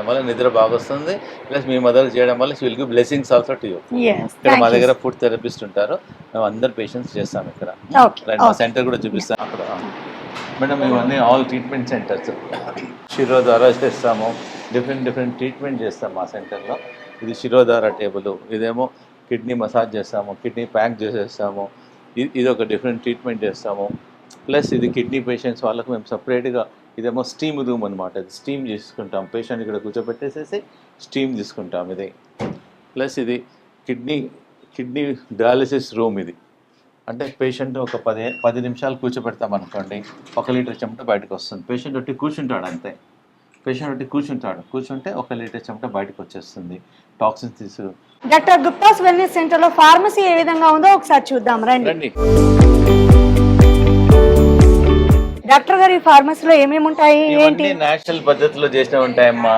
వల్ల నిద్ర బాగా వస్తుంది, ప్లస్ మీ మదర్ చేయడం వల్ల will give blessings also to you. ఇక్కడ మా దగ్గర ఫుడ్ థెరపిస్ట్ ఉంటారు, మేము అందరు పేషెంట్స్ చేస్తాం ఇక్కడ. మా సెంటర్ కూడా చూపిస్తాం అక్కడ. మేడం ఇవన్నీ ఆల్ ట్రీట్మెంట్ సెంటర్స్, శిరోధార చేస్తాము, డిఫరెంట్ ట్రీట్మెంట్ చేస్తాం మా సెంటర్లో. ఇది శిరోధార టేబుల్, ఇదేమో కిడ్నీ మసాజ్ చేస్తాము, కిడ్నీ ప్యాక్ చేసేస్తాము, ఇది ఒక డిఫరెంట్ ట్రీట్మెంట్ చేస్తాము. ప్లస్ ఇది కిడ్నీ పేషెంట్స్ వాళ్ళకు మేము సపరేట్గా, ఇదేమో స్టీమ్ రూమ్ అనమాట, ఇది స్టీమ్ చేసుకుంటాం, పేషెంట్ ఇక్కడ కూర్చోబెట్టేసేసి స్టీమ్ తీసుకుంటాం ఇది. ప్లస్ ఇది కిడ్నీ డయాలిసిస్ రూమ్. ఇది అంటే పేషెంట్ ఒక 10 నిమిషాలు కూర్చోబెడతాం అనుకోండి, 1 లీటర్ చెమట బయటకు వస్తుంది. పేషెంట్ ఒకటి కూర్చుంటాడు అంతే, కూర్చుంటే 1 లీటర్ చెమట బయటకు వచ్చేస్తుంది, టాక్సిన్స్ తీసు. డాక్టర్ గుప్తాస్ వెల్నెస్ సెంటర్ లో ఫార్మసీ ఏ విధంగా ఉందో ఒకసారి చూద్దాం రండి. డాక్టర్ గారు ఈ ఫార్మసీలో ఏమేమి ఉంటాయి, ఏంటి? నేచురల్ పద్ధతిలో చేసినవి ఉంటాయమ్మా,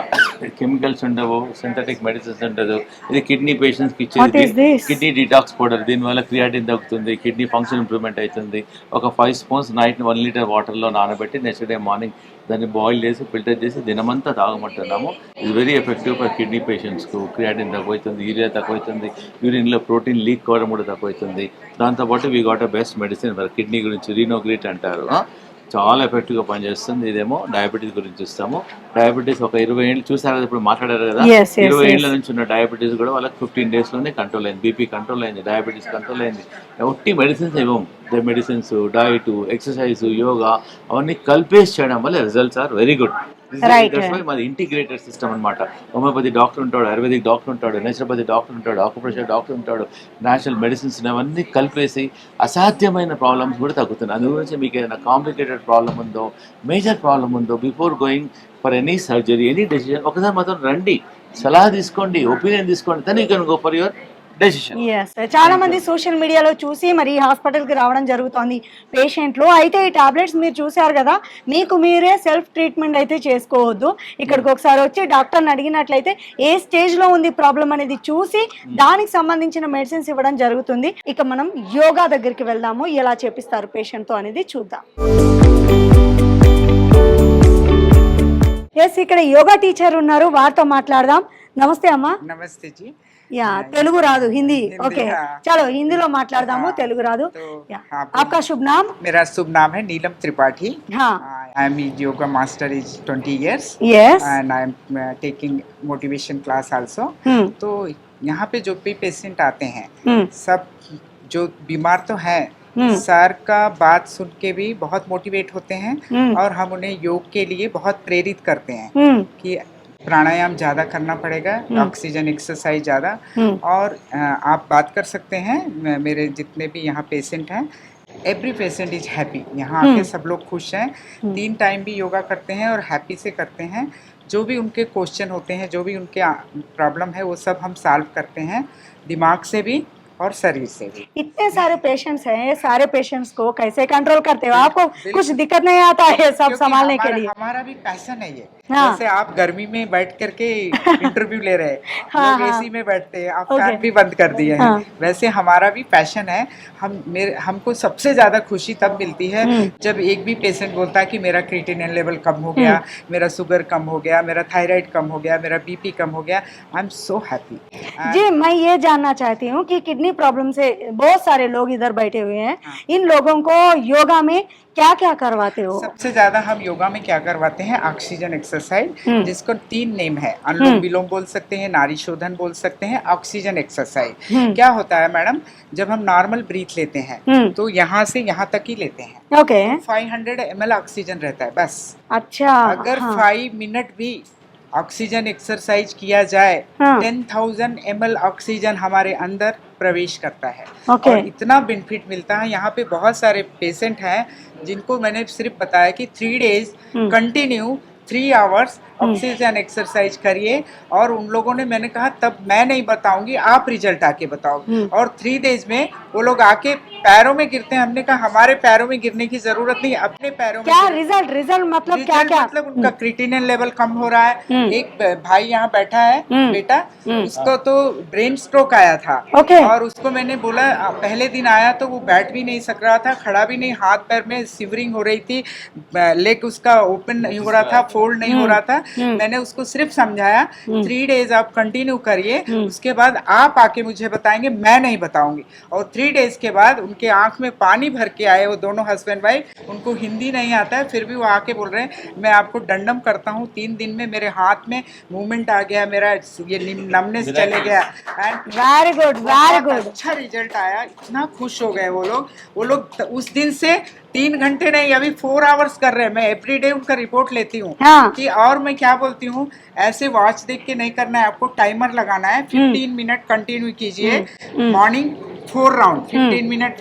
కెమికల్స్ ఉండవు, సింథటిక్ మెడిసిన్స్ ఉండదు. ఇది కిడ్నీ పేషెంట్స్ కి ఇచ్చేది కిడ్నీ డిటాక్స్ పౌడర్, దీనివల్ల క్రియాటిన్ తగ్గుతుంది, కిడ్నీ ఫంక్షన్ ఇంప్రూవ్మెంట్ అవుతుంది. ఒక 5 స్పూన్స్ నైట్ 1 లీటర్ వాటర్లో నానబెట్టి నెక్స్ట్ డే మార్నింగ్ దాన్ని బాయిల్ చేసి ఫిల్టర్ చేసి దినమంతా తాగమంటున్నాము. ఇది వెరీ ఎఫెక్టివ్ ఫర్ కిడ్నీ పేషెంట్స్కు. క్రియాటిన్ తక్కువవుతుంది, యూరియా తక్కువవుతుంది, యూరిన్లో ప్రోటీన్ లీక్ కావడం కూడా తక్కువవుతుంది. దాంతోపాటు we got a best medicine for kidney గురించి, రీనోగ్రీట్ అంటారు, చాలా ఎఫెక్టివ్గా పనిచేస్తుంది. ఇదేమో డయాబెటీస్ గురించి ఇస్తాము. డయాబెటీస్ ఒక 20 ఏళ్ళు చూసారు కదా, ఇప్పుడు మాట్లాడారు కదా, 20 ఏళ్ళ నుంచి ఉన్న డయాబెటీస్ కూడా వాళ్ళకి 15 డేస్లోనే కంట్రోల్ అయింది. బీపీ కంట్రోల్ అయింది, డయాబెటీస్ కంట్రోల్ అయింది. ఒట్టి మెడిసిన్స్ ఇవ్వం, మెడిసిన్స్, డైట్, ఎక్సర్సైజ్, యోగా అవన్నీ కలిపేసి చేయడం వల్ల రిజల్ట్స్ ఆర్ వెరీ గుడ్. మాది ఇంటిగ్రేటెడ్ సిస్టమ్ అనమాట. హోమియోపతి డాక్టర్ ఉంటాడు, ఆయుర్వేదిక్ డాక్టర్ ఉంటాడు, నేచురోపతి డాక్టర్ ఉంటాడు, ఆకుప్రెషర్ డాక్టర్ ఉంటాడు, నేచురల్ మెడిసిన్స్ అవన్నీ కలిపేసి అసాధ్యమైన ప్రాబ్లమ్స్ కూడా తగ్గుతున్నాయి. అందు గురించి మీకు ఏదైనా కాంప్లికేటెడ్ ప్రాబ్లం ఉందో, మేజర్ ప్రాబ్లం ఉందో, before going for any surgery, any decision ఒకసారి మాత్రం రండి, సలహా తీసుకోండి, ఒపీనియన్ తీసుకోండి, then you can go for your decision. చాలా మంది సోషల్ మీడియాలో చూసి మరి హాస్పిటల్కి రావడం జరుగుతోంది పేషెంట్లు. అయితే ఈ టాబ్లెట్స్ మీరు చూసారు కదా, మీకు మీరే సెల్ఫ్ ట్రీట్మెంట్ అయితే చేసుకోవద్దు. ఇక్కడికి ఒకసారి వచ్చి డాక్టర్ని అడిగినట్లయితే ఏ స్టేజ్లో ఉంది ప్రాబ్లం అనేది చూసి దానికి సంబంధించిన మెడిసిన్స్ ఇవ్వడం జరుగుతుంది. ఇక మనం యోగా దగ్గరికి వెళ్దాము, ఎలా చేపిస్తారు పేషెంట్తో అనేది చూద్దాం. ఎస్, ఇక్కడ యోగా టీచర్ ఉన్నారు, వారితో మాట్లాడదాం. నమస్తే అమ్మా. नमस्ते जी. या तेलुगु रादु हिंदी ओके चलो हिंदी लो माట్లాడదాము तेलुगु रादु आपका शुभ नाम मेरा शुभ नाम है नीलम त्रिपाठी हाँ I am yoga master is 20 years yes and I am taking motivation class also तो यहाँ पे जो भी पेशेंट आते हैं सब जो बीमार तो है सर का बात सुन के भी बहुत मोटिवेट होते हैं और हम उन्हें योग के लिए बहुत प्रेरित करते हैं कि प्राणायाम ज़्यादा करना पड़ेगा, ऑक्सीजन एक्सरसाइज ज़्यादा। और आप बात कर सकते हैं, मेरे जितने भी यहाँ पेशेंट हैं, एवरी पेशेंट इज हैप्पी। यहाँ आके सब लोग खुश हैं, 3 टाइम भी योगा करते हैं और हैप्पी से करते हैं। जो भी उनके क्वेश्चन होते हैं, जो भी उनके प्रॉब्लम है, वो सब हम सॉल्व करते हैं, दिमाग से भी और शरीर से भी। इतने सारे पेशेंट्स हैं, सारे पेशेंट्स को कैसे कंट्रोल करते हो? आपको कुछ दिक्कत नहीं आता है सब संभालने के लिए? हमारा भी पैशन है ये। जैसे आप गर्मी में बैठ करके इंटरव्यू ले रहे हैं, लोग एसी में बैठते हैं, आप फैन भी बंद कर दिए हैं, वैसे हमारा भी पैशन है। हमको सबसे ज्यादा खुशी तब मिलती है जब एक भी पेशेंट बोलता है कि मेरा क्रिएटिनिन लेवल कम हो गया, मेरा शुगर कम हो गया, मेरा थायराइड कम हो गया, मेरा बीपी कम हो गया। I am so happy. जी मैं ये जानना चाहती हूँ कि किडनी प्रॉब्लम से बहुत सारे लोग इधर बैठे हुए हैं, इन लोगों को योगा में क्या क्या करवाते हो? सबसे ज्यादा हम योगा में क्या करवाते हैं, ऑक्सीजन एक्सरसाइज, जिसको 3 नेम है, अनुलोम विलोम बोल सकते हैं, नाड़ी शोधन बोल सकते हैं, ऑक्सीजन एक्सरसाइज। क्या होता है मैडम, जब हम नॉर्मल ब्रीथ लेते हैं तो यहाँ से यहाँ तक ही लेते हैं, ओके 500 ml ऑक्सीजन रहता है बस। अच्छा, अगर 5 मिनट भी ऑक्सीजन एक्सरसाइज किया जाए 10,000 ml ऑक्सीजन हमारे अंदर प्रवेश करता है और इतना बेनिफिट मिलता है। यहाँ पे बहुत सारे पेशेंट हैं जिनको मैंने सिर्फ बताया कि 3 days continue 3 hours oxygen exercise करिए, और उन लोगों ने, मैंने कहा तब मैं नहीं बताऊंगी, आप रिजल्ट आके बताओ। और 3 days में वो लोग आके पैरों में गिरते हैं। हमने कहा हमारे पैरों में गिरने की जरूरत नहीं, अपने पैरों में क्या रिजल्ट मतलब क्या क्या? मतलब उनका क्रिएटिनिन लेवल कम हो रहा है। एक भाई यहाँ बैठा है बेटा, उसको तो ब्रेन स्ट्रोक आया था और उसको मैंने बोला, पहले दिन आया तो वो बैठ भी नहीं सक रहा था, खड़ा भी नहीं, हाथ पैर में सिवरिंग हो रही थी, लेग उसका ओपन नहीं हो रहा था, फोल्ड नहीं हो रहा था। मैंने उसको सिर्फ समझाया 3 डेज आप कंटिन्यू करिए, उसके बाद आप आके मुझे बताएंगे, मैं नहीं बताऊंगी। और 3 डेज के बाद उनके आंख में पानी भर के आए वो दोनों हस्बैंड वाइफ। उनको हिंदी नहीं आता है, फिर भी वो आके बोल रहे हैं मैं आपको दंडम करता हूँ, 3 दिन में मेरे हाथ में मूवमेंट आ गया, मेरा ये नमनेस चले गया। एंड वेरी गुड अच्छा रिजल्ट आया, इतना खुश हो गए वो लोग उस दिन से 3 घंटे नहीं, अभी 4 आवर्स कर रहे हैं। मैं एवरीडे उनका रिपोर्ट लेती हूँ कि, और मैं क्या बोलती हूँ, ऐसे वॉच देख के नहीं करना है, आपको टाइमर लगाना है, 15 मिनट कंटिन्यू कीजिए, मॉर्निंग 4 राउंड, 15 मिनट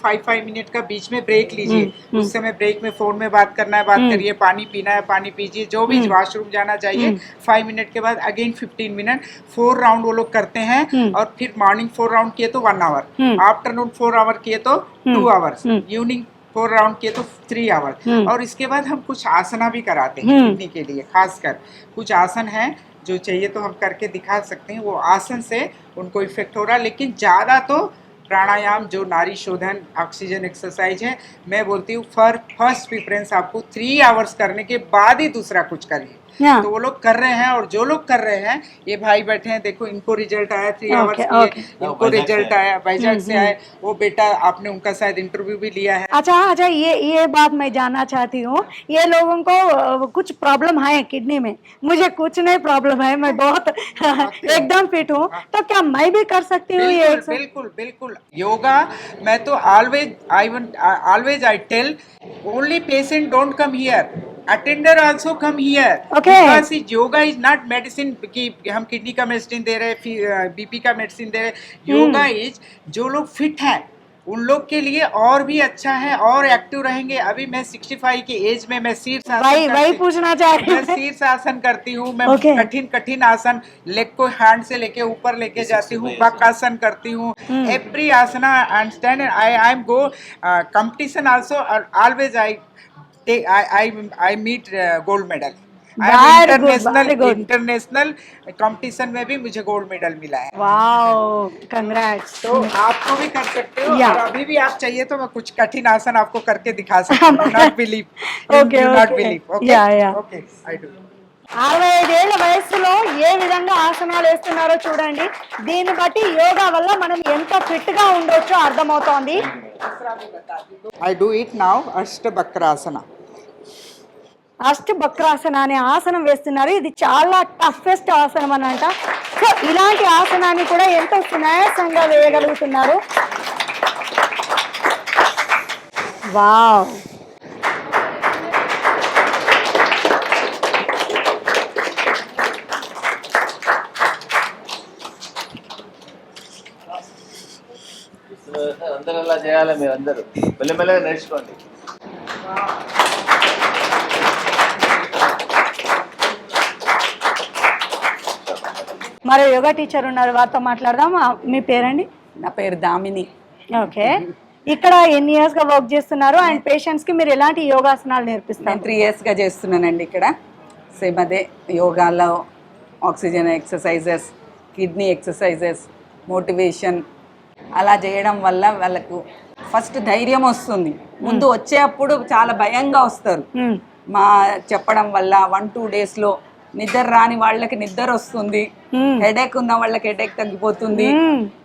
5 मिनट का बीच में ब्रेक लीजिए। उस समय ब्रेक में फोन में बात करना है, बात करिए, पानी पीना है पानी पीजिए, जो भी वॉशरूम जाना चाहिए। 5 मिनट के बाद अगेन 15 मिनट, 4 राउंड वो लोग करते हैं। और फिर मॉर्निंग 4 राउंड किए तो 1 आवर, आफ्टरनून 4 आवर किए तो 2 आवर्स, इवनिंग 4 राउंड किए तो 3 आवर। और इसके बाद हम कुछ आसना भी कराते हैं किडनी के लिए, खासकर कुछ आसन है जो चाहिए तो हम करके दिखा सकते हैं। वो आसन से उनको इफेक्ट हो रहा है, लेकिन ज़्यादा तो प्राणायाम जो नारी शोधन ऑक्सीजन एक्सरसाइज है, मैं बोलती हूँ फर्स्ट प्रेफरेंस आपको 3 आवर्स करने के बाद ही दूसरा कुछ करिए। तो वो लोग कर रहे हैं, और जो लोग कर रहे हैं, ये भाई बैठे हैं, देखो इनको रिजल्ट आया 3 आवर्स किए, इनको रिजल्ट आया, वैजाग से आए। वो बेटा आपने उनका शायद इंटरव्यू भी लिया है। अच्छा, ये बात मैं जानना चाहती हूँ, ये लोगों को कुछ प्रॉब्लम है किडनी में, मुझे कुछ नहीं प्रॉब्लम है, मैं बहुत एकदम फिट हूँ, तो क्या मैं भी कर सकती हूँ ये? बिल्कुल योगा, मैं तो always I tell only patient don't come here, attender also come here, because yoga is not medicine कि हम किडनी का मेडिसिन दे रहे हैं, बीपी का मेडिसिन दे रहे हैं। योगा इज जो लोग फिट हैं उन लोग के लिए और भी अच्छा है, और एक्टिव रहेंगे। अभी मैं 65 की एज में मैं वही पूछना चाह रही हूँ, मैं शीर्षासन करती हूँ, मैं कठिन आसन, लेग को हैंड से लेके ऊपर लेके जाती हूँ, बकासन करती हूँ, every asana and stand. I am go competition also, always I meet gold medal. International competition में भी मुझे गोल्ड मेडल मिला है। Wow, congrats. तो आपको भी कर सकते हो, और अभी भी आप चाहिए तो मैं कुछ कठिन आसन आपको करके दिखा सकती हूँ। Not believe, not believe. Okay, I do. 65 ఏళ్ల వయసులో ఏ విధంగా ఆసనాలు వేస్తున్నారో చూడండి. దీన్ని బట్టి యోగా వల్ల మనం ఎంత ఫిట్ గా ఉండొచ్చో అర్థమవుతోంది. I do it now, అష్టవక్రాసన. అష్టవక్రాసన అనే ఆసనం వేస్తున్నారు. ఇది చాలా టఫెస్ట్ ఆసనం అనంట. సో ఇలాంటి ఆసనాన్ని కూడా ఎంతో సునాయాసంగా వేయగలుగుతున్నారు. వావ్. అందరూ అలా చేయాలి, మీరు అందరూ మెల్లమెల్లగా నేర్చుకోండి. మరో యోగా టీచర్ ఉన్నారు, వారితో మాట్లాడదాం. మీ పేరండి? నా పేరు దామిని. ఓకే, ఇక్కడ ఎన్ని ఇయర్స్ గా వర్క్ చేస్తున్నారు అండ్ పేషెంట్స్ కి మీరు ఎలాంటి యోగాసనాలు నేర్పిస్తారు? నేను 3 years గా చేస్తున్నానండి ఇక్కడ. సేమ్ అదే యోగాలో oxygen exercises, kidney exercises, motivation అలా చేయడం వల్ల వాళ్ళకు ఫస్ట్ ధైర్యం వస్తుంది. ముందు వచ్చేటప్పుడు చాలా భయంగా వస్తారు. మా చెప్పడం వల్ల 1-2 daysలో నిద్ర రాని వాళ్ళకి నిద్ర వస్తుంది, హెడేక్ ఉన్న వాళ్ళకి హెడేక్ తగ్గిపోతుంది.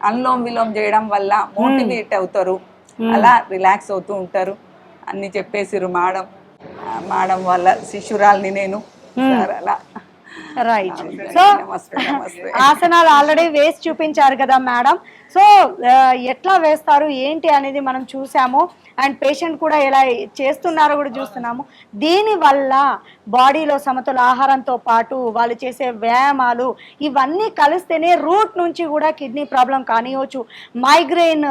అనులోమ్ విలోమ్ చేయడం వల్ల మోటివేట్ అవుతారు, అలా రిలాక్స్ అవుతూ ఉంటారు. అన్ని చెప్పేసిరు మాడం వల్ల శిష్యురాల్ని నేను. అలా రైట్. సో ఆసనాలు ఆల్రెడీ వేసి చూపించారు కదా మేడం. సో ఎట్లా వేస్తారు ఏంటి అనేది మనం చూసాము, అండ్ పేషెంట్ కూడా ఎలా చేస్తున్నారో కూడా చూస్తున్నాము. దీనివల్ల బాడీలో సమతుల ఆహారంతో పాటు వాళ్ళు చేసే వ్యాయామాలు ఇవన్నీ కలిస్తేనే రూట్ నుంచి కూడా కిడ్నీ ప్రాబ్లం కానివచ్చు, మైగ్రెయిన్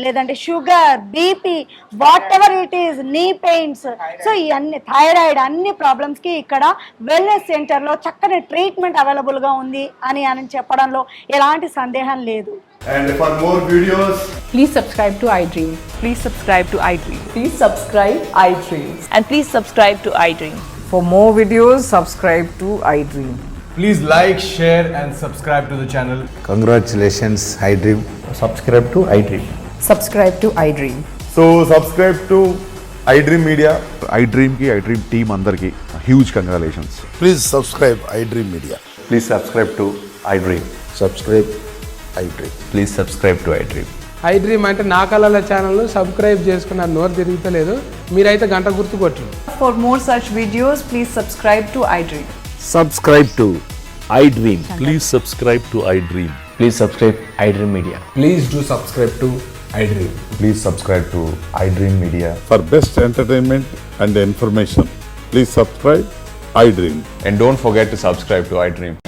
లేదంటే sugar, BP, what ever it is, నీ పెయిన్స్, సో ఇవన్నీ థైరాయిడ్, అన్ని ప్రాబ్లమ్స్కి ఇక్కడ వెల్నెస్ సెంటర్లో చక్కని ట్రీట్మెంట్ అవైలబుల్గా ఉంది అని చెప్పడంలో ఎలాంటి సందేహం లేదు. And for more videos, Please subscribe to iDream. Please subscribe to iDream. Please subscribe iDream. And please subscribe to iDream. For more videos, subscribe to iDream. please like, share, and subscribe to the channel. Congratulations, iDream. Subscribe to iDream. Subscribe to iDream. So subscribe to iDream Media. iDream ki iDream team అందరికి huge congratulations. Please subscribe iDream Media. Please subscribe to iDream. Subscribe iDream. Please subscribe to iDream. iDream అంటే నా కళల channel subscribe చేసుకున్న నోరు తిరుగుతలేదు, మీరైతే గంట గుర్తు కొట్టండి. For more such videos, please subscribe to iDream. Subscribe to iDream. Please subscribe to iDream. Please subscribe iDream Media. Please do subscribe to iDream. Please subscribe to iDream Media. For best entertainment and information, please subscribe iDream. And don't forget to subscribe to iDream.